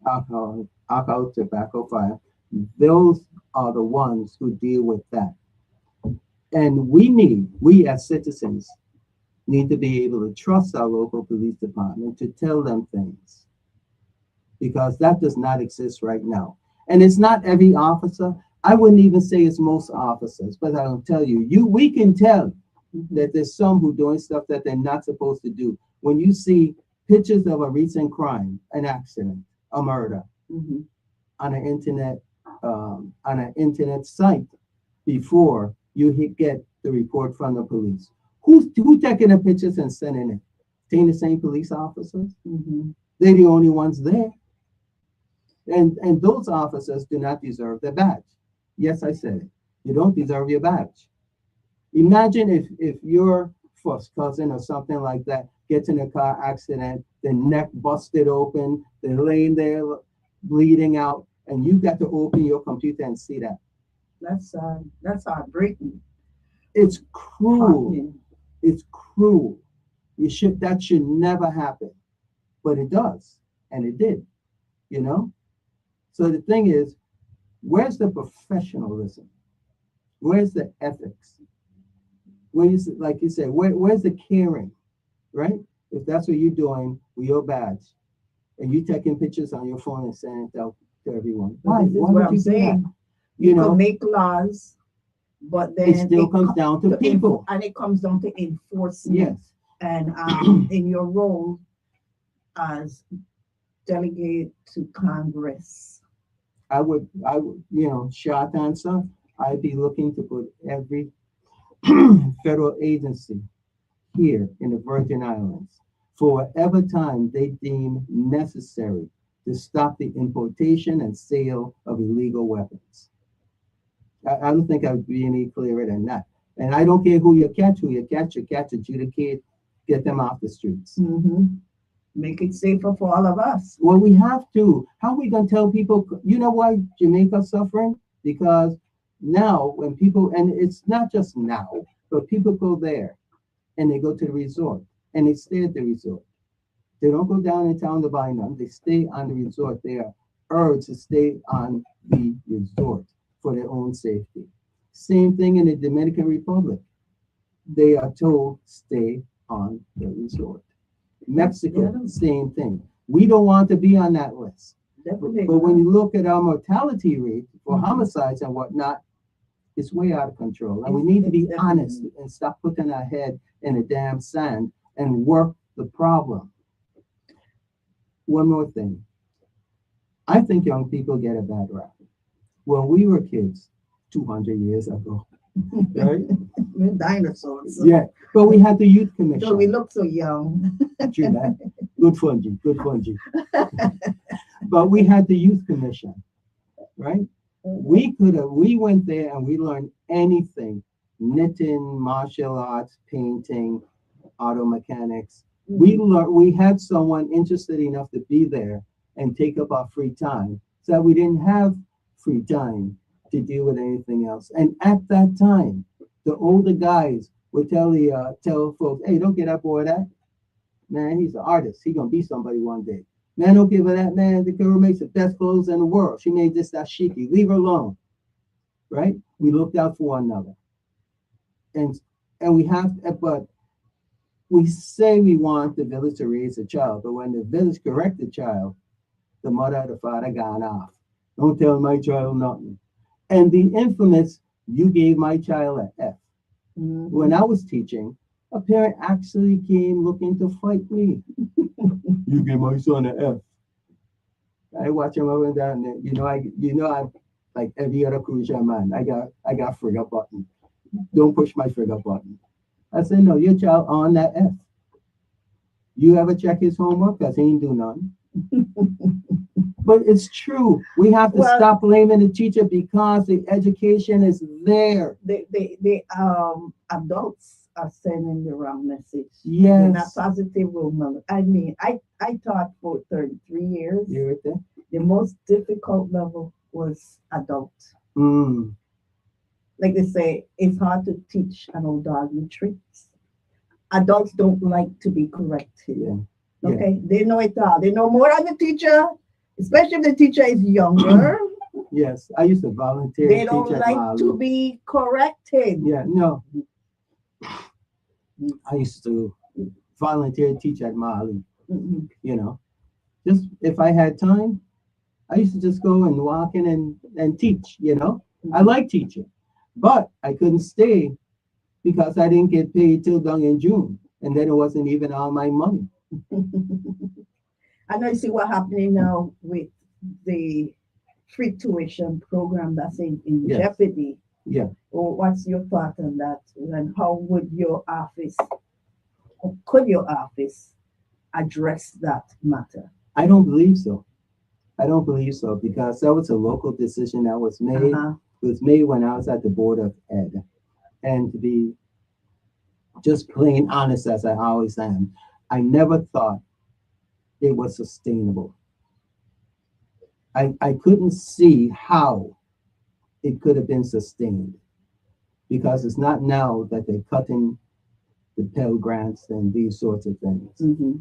alcohol, tobacco, fire, those are the ones who deal with that. And we as citizens need to be able to trust our local police department to tell them things, because that does not exist right now. And it's not every officer. I wouldn't even say it's most officers, but I'll tell you, we can tell that there's some who doing stuff that they're not supposed to do. When you see pictures of a recent crime, an accident, a murder, Mhm. on an internet site, before you get the report from the police. Who taking the pictures and sending it? Ain't the same police officers? Mhm. They're the only ones there. And those officers do not deserve their badge. Yes, I said it. You don't deserve your badge. Imagine if your first cousin or something like that gets in a car accident, their neck busted open, they're laying there bleeding out, and you got to open your computer and see that. That's heartbreaking. It's cruel. Heartening. It's cruel. That should never happen. But it does. And it did, you know? So the thing is, where's the professionalism? Where's the ethics? Like you said, where's the caring, right? If that's what you're doing with your badge, and you taking pictures on your phone and sending it out to everyone. Why? This is Why what would I'm you do that? saying. You You know, can make laws, but then it still comes down to people. and it comes down to enforcement. Yes. And in your role as delegate to Congress. I would, short answer, I'd be looking to put every federal agency here in the Virgin Islands for whatever time they deem necessary to stop the importation and sale of illegal weapons. I don't think I would be any clearer than that. And I don't care who you catch, adjudicate, get them off the streets. Mm-hmm. Make it safer for all of us. Well, we have to. How are we going to tell people, you know why Jamaica's suffering? Because now when people, and it's not just now, but people go there and they go to the resort and they stay at the resort. They don't go down in town to buy none. They stay on the resort. They are urged to stay on the resort for their own safety. Same thing in the Dominican Republic. They are told stay on the resort. Mexico, same thing. We don't want to be on that list. Definitely. But when you look at our mortality rate for homicides and whatnot, it's way out of control. And we need to be honest and stop putting our head in the damn sand and work the problem. One more thing. I think young people get a bad rap. When we were kids, 200 years ago, right? We're dinosaurs. Yeah, but we had the youth commission. So we look so young. True that. Good fungi, good fungi. But we had the youth commission, right? We went there and we learned anything, knitting, martial arts, painting, auto mechanics. We had someone interested enough to be there and take up our free time so that we didn't have free time to deal with anything else. And at that time, the older guys would tell folks, hey, don't get that boy that. Man, he's an artist. He's gonna be somebody one day. Man, don't give her that, man. The girl makes the best clothes in the world. She made this dashiki. Leave her alone. Right? We looked out for one another. And we have, but we say we want the village to raise a child, but when the village correct the child, the mother or the father gone off. Don't tell my child nothing. And the infamous, you gave my child an F. Mm-hmm. When I was teaching, a parent actually came looking to fight me. You gave my son an F. I watch him over and down there. I'm like every other Crucian man. I got figure button. Don't push my figure button. I said, no, your child on that F. You ever check his homework? Because he ain't do none. But it's true. We have to stop blaming the teacher because the education is there. The adults are sending the wrong message. Yes. They're not positive role model. I mean, I taught for 33 years. You're right there. The most difficult level was adult. Mm. Like they say, it's hard to teach an old dog new tricks. Adults don't like to be corrected. Yeah. Okay, they know it all. They know more than the teacher, especially if the teacher is younger. Yes, I used to volunteer. They don't like to be corrected. Yeah, no. I used to volunteer to teach at Mali. Mm-hmm. You know, just if I had time, I used to just go and walk in and teach. You know, mm-hmm. I like teaching, but I couldn't stay because I didn't get paid till down in June, and then it wasn't even all my money. I know you see what's happening now with the free tuition program that's in jeopardy. Yeah, Or what's your thought on that? And how would your office, or could your office address that matter? I don't believe so. I don't believe so because that was a local decision that was made. Uh-huh. It was made when I was at the Board of Ed. And to be just plain honest as I always am, I never thought it was sustainable. I couldn't see how it could have been sustained because it's not now that they're cutting the Pell Grants and these sorts of things. Mm-hmm.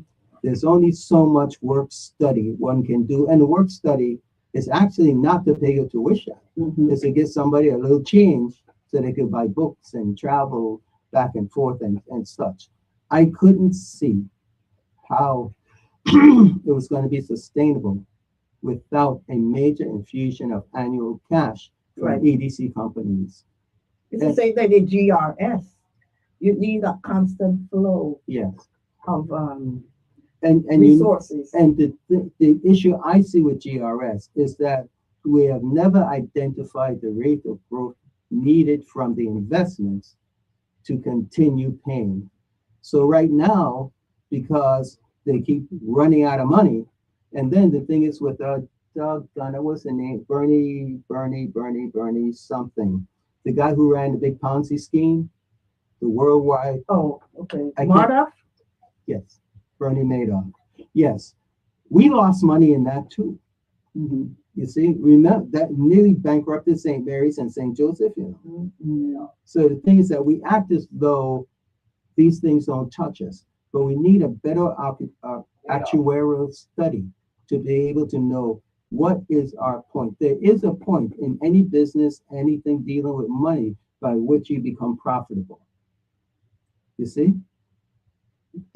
There's only so much work study one can do, and the work study is actually not to pay your tuition. Mm-hmm. It's to get somebody a little change so they could buy books and travel back and forth and such. I couldn't see how it was going to be sustainable without a major infusion of annual cash from Right. EDC companies. It's the same thing in GRS. You need a constant flow Yes. of And resources. and the issue I see with GRS is that we have never identified the rate of growth needed from the investments to continue paying. So right now, because they keep running out of money, and then the thing is with Doug Gunner, what's the name? Bernie something. The guy who ran the big Ponzi scheme, the worldwide. Oh, okay. I can't- Madoff? Yes, Bernie Madoff. Yes, we lost money in that too. Mm-hmm. You see, remember that nearly bankrupted St. Mary's and St. Joseph. Mm-hmm. So the thing is that we act as though these things don't touch us, but we need a better actuarial study to be able to know what is our point. There is a point in any business, anything dealing with money by which you become profitable. You see?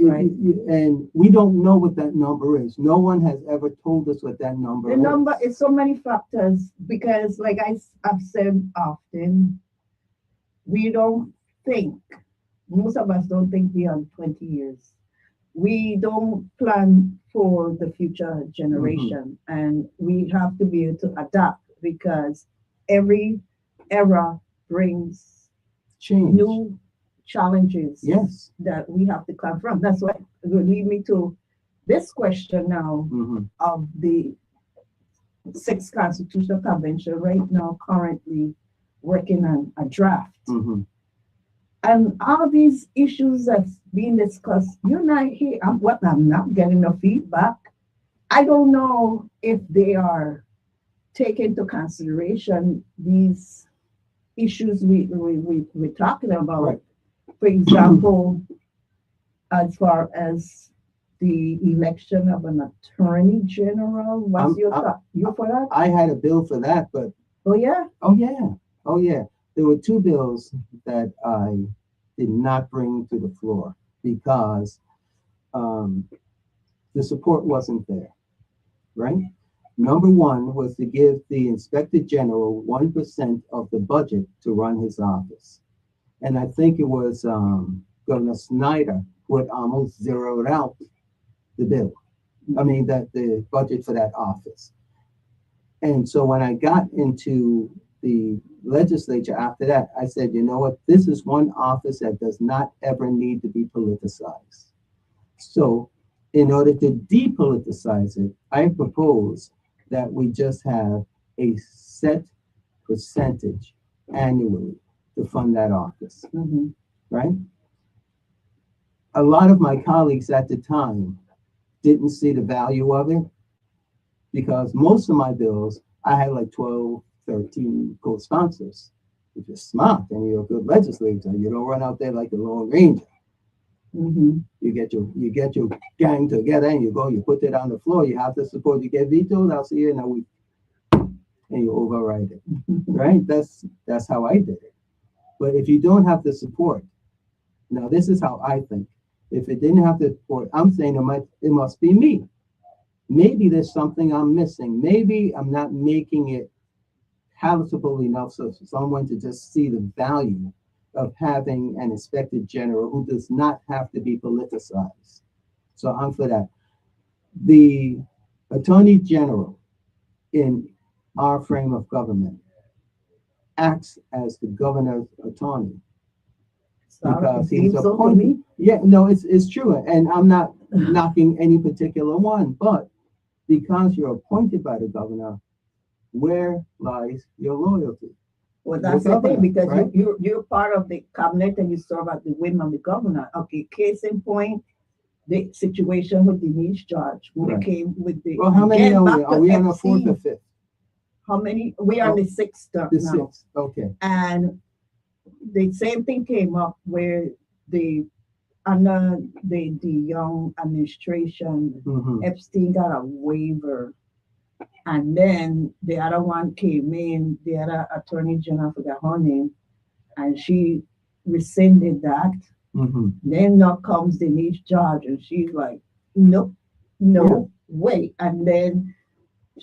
Right. And we don't know what that number is. No one has ever told us what that number The is. number is so many factors because, like I've said often, we don't think, most of us don't think beyond 20 years. We don't plan for the future generation, and we have to be able to adapt because every era brings Change. new challenges Yes. that we have to confront. That's what will lead me to this question now Mhm. of the Sixth Constitutional Convention right now, currently working on a draft. Mhm. And all these issues that's being discussed, you're not here. I'm not getting no feedback. I don't know if they are taking into consideration these issues we're talking about. Right. For example, as far as the election of an attorney general, what's your thought? You for that? I had a bill for that, but Oh yeah. oh yeah. There were two bills that I did not bring to the floor because the support wasn't there. Right. Number one was to give the Inspector General 1% of the budget to run his office, and I think it was Governor Snyder who had almost zeroed out the bill. I mean that the budget for that office. And so when I got into the legislature after that, I said, you know what, this is one office that does not ever need to be politicized. So in order to depoliticize it, I propose that we just have a set percentage annually to fund that office, Mm-hmm. right? A lot of my colleagues at the time didn't see the value of it because most of my bills, I had like 12, 13 co-sponsors. If you're smart and you're a good legislator, you don't run out there like the Lone Ranger. Mm-hmm. You get your gang together and you put it on the floor. You have the support. You get vetoed. I'll see you in a week, and you override it. Right? That's how I did it. But if you don't have the support, now this is how I think. If it didn't have the support, I'm saying it must be me. Maybe there's something I'm missing. Maybe I'm not making it palatable enough so for someone to just see the value of having an inspector general who does not have to be politicized. So I'm for that. The attorney general in our frame of government acts as the governor's attorney So because it he's seems so to appointed. me. Yeah, no, it's true, and I'm not knocking any particular one, but because you're appointed by the governor, where lies your loyalty? Well, The that's the thing, governor, because right? you're part of the cabinet and you serve at the whim of the governor. Okay, case in point, the situation with Denise George, who Right. came with the, Well, how many again, are we? back Are to we on the fourth or FC. fifth? How many? We are on Oh, the sixth term The now. sixth. Okay. And the same thing came up where the under the young administration, Mm-hmm. Epstein got a waiver. And then the other one came in, the other attorney general, I forgot her name, and she rescinded that. Mm-hmm. Then now comes Denise George, and she's like, nope, no Yeah. way. And then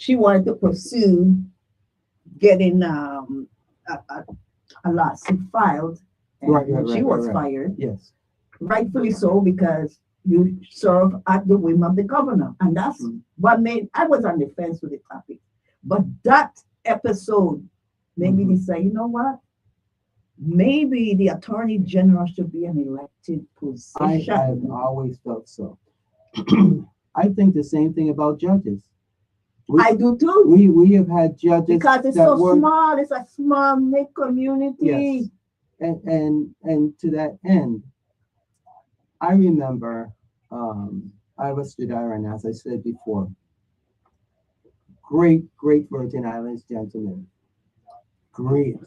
she wanted to pursue getting a lawsuit filed, and Right, she was right. fired, Yes. rightfully so, because you serve at the whim of the governor. And that's what made, I was on the fence with the topic. But that episode made me decide, you know what? Maybe the attorney general should be an elected position. I've always felt so. I think the same thing about judges. I do too. We have had judges Because it's that so were, small, it's a small knit community. yes, and to that end, I remember I was Rhode Island, as I said before. Great Virgin Islands gentleman. Great.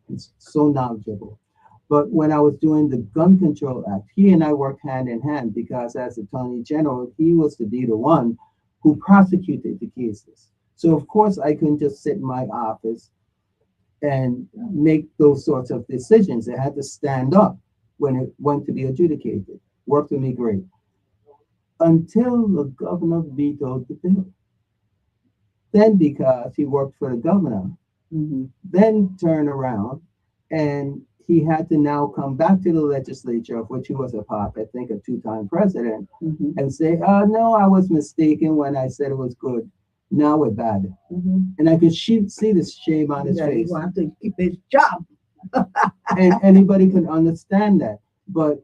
It's so knowledgeable. But when I was doing the Gun Control Act, he and I worked hand in hand because as Attorney General, he was to be the one who prosecuted the cases. So of course I couldn't just sit in my office and make those sorts of decisions. I had to stand up when it went to be adjudicated. Worked with me great. Until the governor vetoed the bill. Then because he worked for the governor, then turn around and he had to now come back to the legislature, of which he was a part, I think a two-time president, and say, no, I was mistaken when I said it was good. Now we're bad. And I could see the shame on his face. He wanted to keep his job. And anybody can understand that. But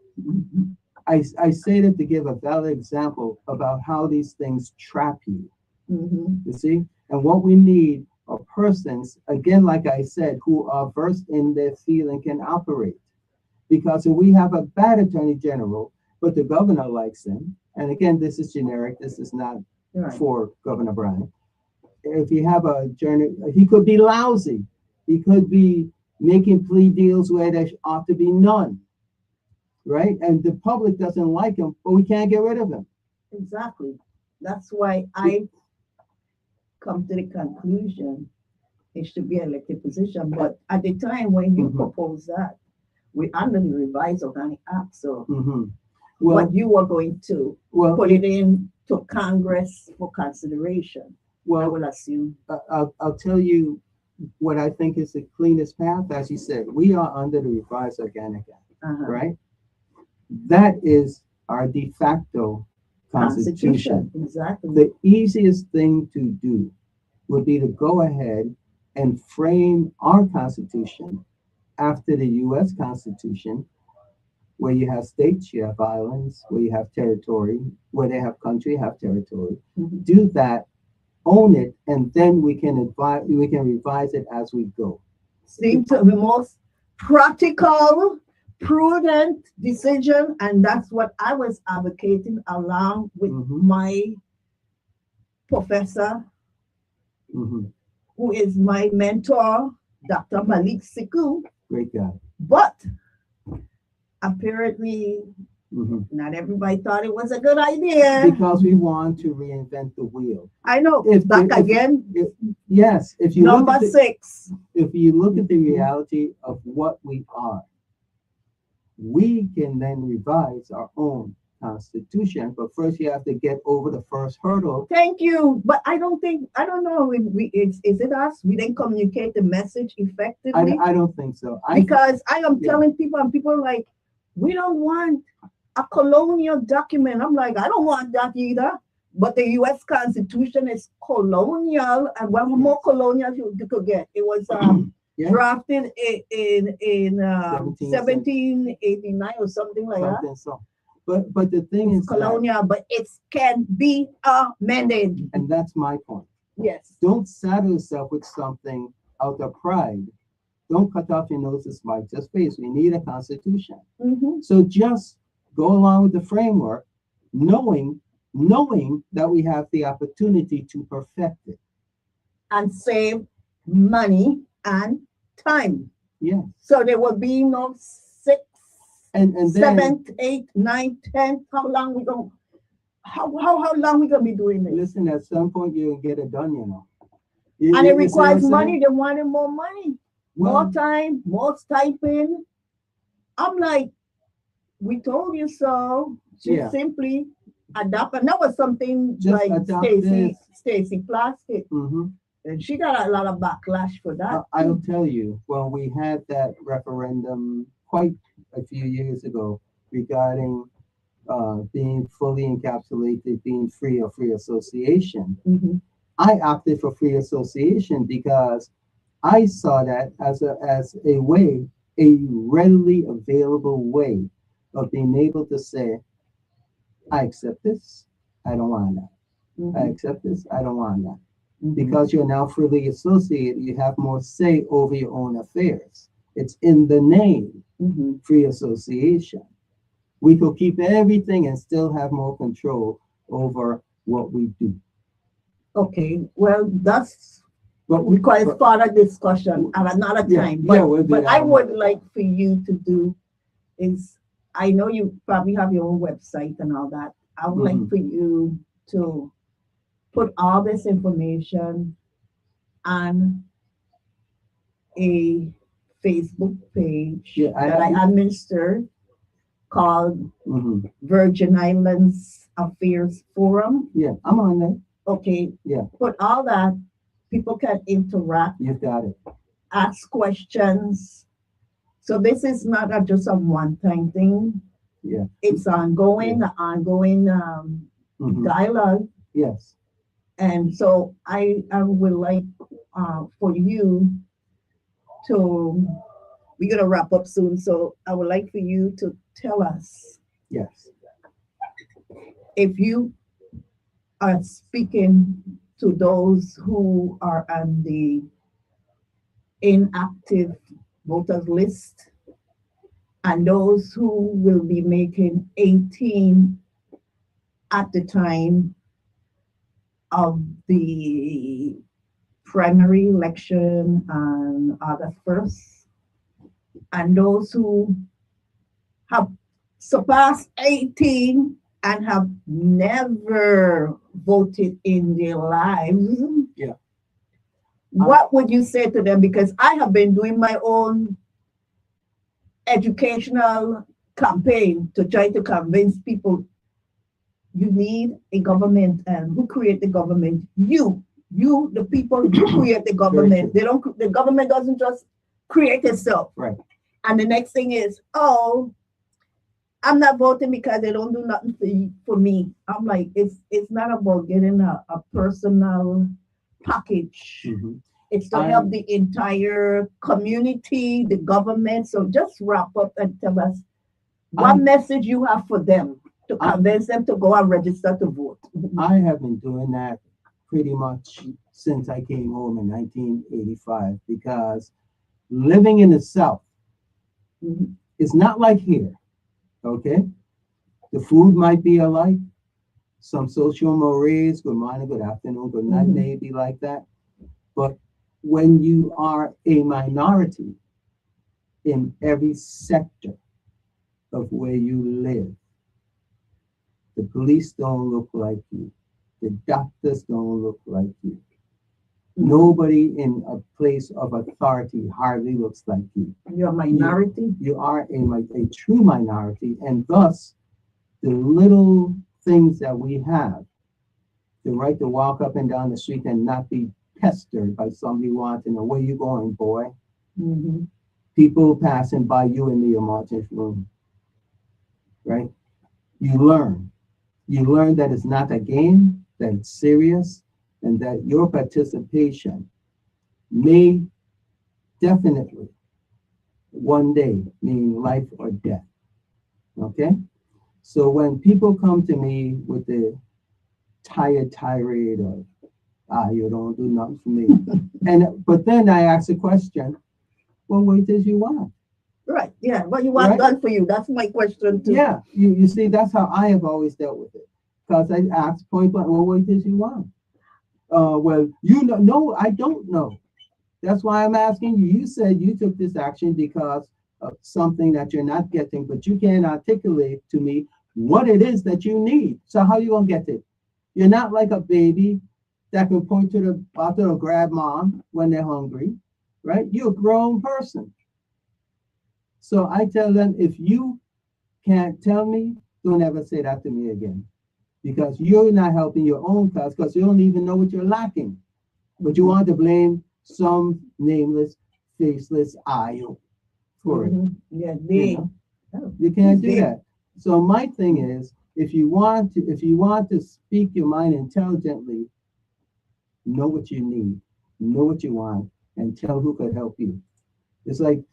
I say that to give a valid example about how these things trap you. You see? And what we need are persons, again, like I said, who are versed in their field and can operate. Because if we have a bad attorney general, but the governor likes him, and again, this is generic, this is not for Governor Brown. If you have a journey, he could be lousy. He could be making plea deals where there ought to be none. Right? And the public doesn't like him, but we can't get rid of him. Exactly. That's why I come to the conclusion it should be an elected position. But at the time when you proposed that, we under the revised organic act. So what you were going to put it in to Congress for consideration. Well, I will assume. I'll tell you what I think is the cleanest path. As you said, we are under the revised organic act, right? That is our de facto constitution. Exactly. The easiest thing to do would be to go ahead and frame our constitution after the U.S. Constitution, where you have states, you have islands, where you have territory, where they have country, have territory. Do that, own it, and then we can revise it as we go. Seems to be the most practical, prudent decision, and that's what I was advocating along with my professor, who is my mentor, Dr. Malik Siku. Great guy. But apparently, not everybody thought it was a good idea. Because we want to reinvent the wheel. I know. Again. Yes. If you number 6. If you look at the reality of what we are, we can then revise our own constitution. But first, you have to get over the first hurdle. Thank you. But I don't know if is it us? We didn't communicate the message effectively. I don't think so. Because I am telling people, and people are like, we don't want a colonial document. I'm like, I don't want that either. But the U.S. Constitution is colonial, and what more colonial you could get? It was Yeah. drafted in 17 1789 or something like that. something so. But the thing It's is that, colonial, but it can be amended. and that's my point. Yes. Don't saddle yourself with something out of pride. Don't cut off your nose to spite your face. We need a constitution. Mhm. So just go along with the framework, knowing that we have the opportunity to perfect it. And save money and time. Yeah. So there will be no six, And then seventh, eighth, ninth, tenth. How long we going? How long we gonna be doing this? listen, at some point you'll get it done, you know. And it You see what requires I'm money. saying? They wanted more money, Well, more time, more stipend. I'm like, we told you so. She Yeah. simply adopt, and that was something Just like adopt Stacy Plastic, mhm. and she got a lot of backlash for that. I'll tell you, when we had that referendum quite a few years ago regarding being fully encapsulated, being free of free association, Mhm. I opted for free association because I saw that as a way, a readily available way of being able to say, I accept this, I don't want that. I Mhm. accept this, I don't want that. Mhm. Because you're now freely associated, you have more say over your own affairs. It's in the name, Mhm. free association. We could keep everything and still have more control over what we do. Okay, well, that's But requires but- further discussion at another Yeah, time. yeah, But, we'll do but that I would another like for you to do is, I know you probably have your own website and all that. I would like Mhm. for you to put all this information on a Facebook page Yeah, that I administer called Mhm. Virgin Islands Affairs Forum. Yeah, I'm on there. Okay. Yeah. Put all that. People can interact, You've got it. ask questions. So this is not just a one-time thing. Yeah. It's ongoing, Mhm. dialogue. Yes. And so I would like for you to, we're gonna wrap up soon. So I would like for you to tell us Yes. if you are speaking to those who are on the inactive voters list and those who will be making 18 at the time of the primary election on August 1st, and those who have surpassed 18 and have never voted in their lives. Yeah. What would you say to them? Because I have been doing my own educational campaign to try to convince people you need a government, and who create the government? You, the people, you create the government. They don't. The government doesn't just create itself. Right. And the next thing is, oh, I'm not voting because they don't do nothing for me. I'm like, it's not about getting a personal package. Mhm. It's to help the entire community, the government. So just wrap up and tell us what message you have for them to convince them to go and register to vote. I have been doing that pretty much since I came home in 1985 because living in the South Mhm. is not like here. Okay? The food might be alike. Some social mores, good morning, good afternoon, good night, Mhm. may be like that. But when you are a minority in every sector of where you live, the police don't look like you. The doctors don't look like you. Nobody in a place of authority hardly looks like you. You're a minority. You are a true minority, and thus the little things that we have, the right to walk up and down the street and not be pestered by somebody wanting to know where you going, boy. Mhm. People passing by you in the emergency room, right? You learn. You learn that it's not a game, that it's serious, and that your participation may definitely one day, meaning life or death. Okay? So when people come to me with the tired tirade of, you don't do nothing for me. But then I ask a question, well, what does you want? Right. Yeah. What you want Right? done for you? That's my question too. Yeah, you see, that's how I have always dealt with it. Because I ask point blank, well, what does you want? Well, you know, no, I don't know. That's why I'm asking you. You said you took this action because of something that you're not getting, but you can't articulate to me what it is that you need. So how you gonna get it? You're not like a baby that can point to the bottle or grab mom when they're hungry, right? You're a grown person. So I tell them, if you can't tell me, don't ever say that to me again. Because you're not helping your own cause because you don't even know what you're lacking. But you want to blame some nameless, faceless IO for it. Yeah, You can't do that. So my thing is, if you want to speak your mind intelligently, know what you need, know what you want, and tell who could help you. It's like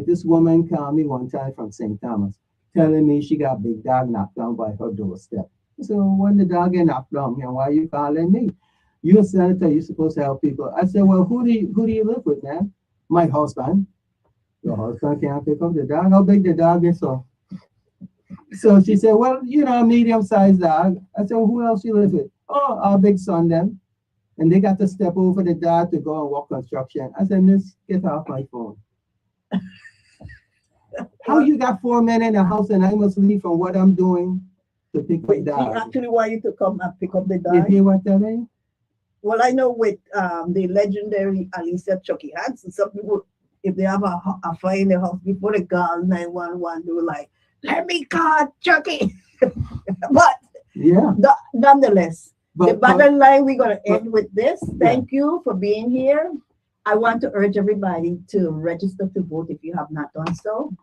this woman called me one time from St. Thomas, telling me she got big dog knocked down by her doorstep. So when the dog get knocked down, why are you calling me? You're a senator, you're supposed to help people. I said, well, who do you live with, man? My husband. Your husband can't pick up the dog. How big the dog is? So she said, well, a medium-sized dog. I said, well, who else you live with? Oh, our big son then. And they got to step over the dog to go and walk construction. I said, miss, get off my phone. How you got 4 men in the house and I must leave from what I'm doing to pick up the dog? He actually want you to come and pick up the dog. You hear what that means? Well, I know with the legendary Alicia Chucky Hansen, some people, if they have a fire in their house, before they call 911, they were like, let me call Chucky. But yeah, nonetheless, the bottom line, we're going to end with this. Thank you for being here. I want to urge everybody to register to vote if you have not done so.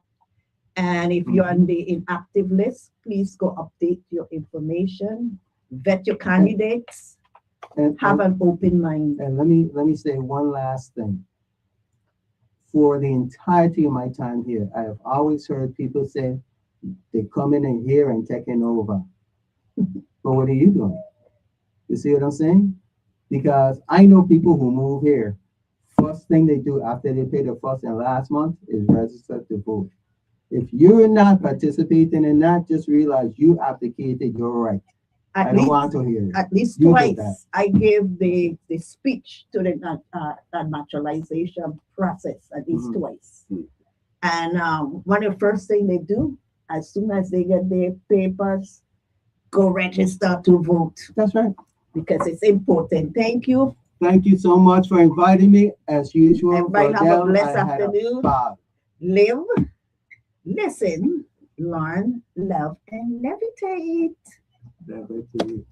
And if you're on the inactive list, please go update your information, vet your candidates, have an open mind. And let me say one last thing. For the entirety of my time here, I have always heard people say they come in here and taking over. But what are you doing? You see what I'm saying? Because I know people who move here. First thing they do after they pay the first and last month is register to vote. If you're not participating in that, just realize you abdicated your right. I don't want to hear it. At least twice, I gave the speech to the naturalization process, at least twice. And one of the first things they do, as soon as they get their papers, go register to vote. That's right. Because it's important. Thank you. Thank you so much for inviting me, as usual. Everybody have a blessed afternoon. Live, listen, learn, love, and levitate. Levitate.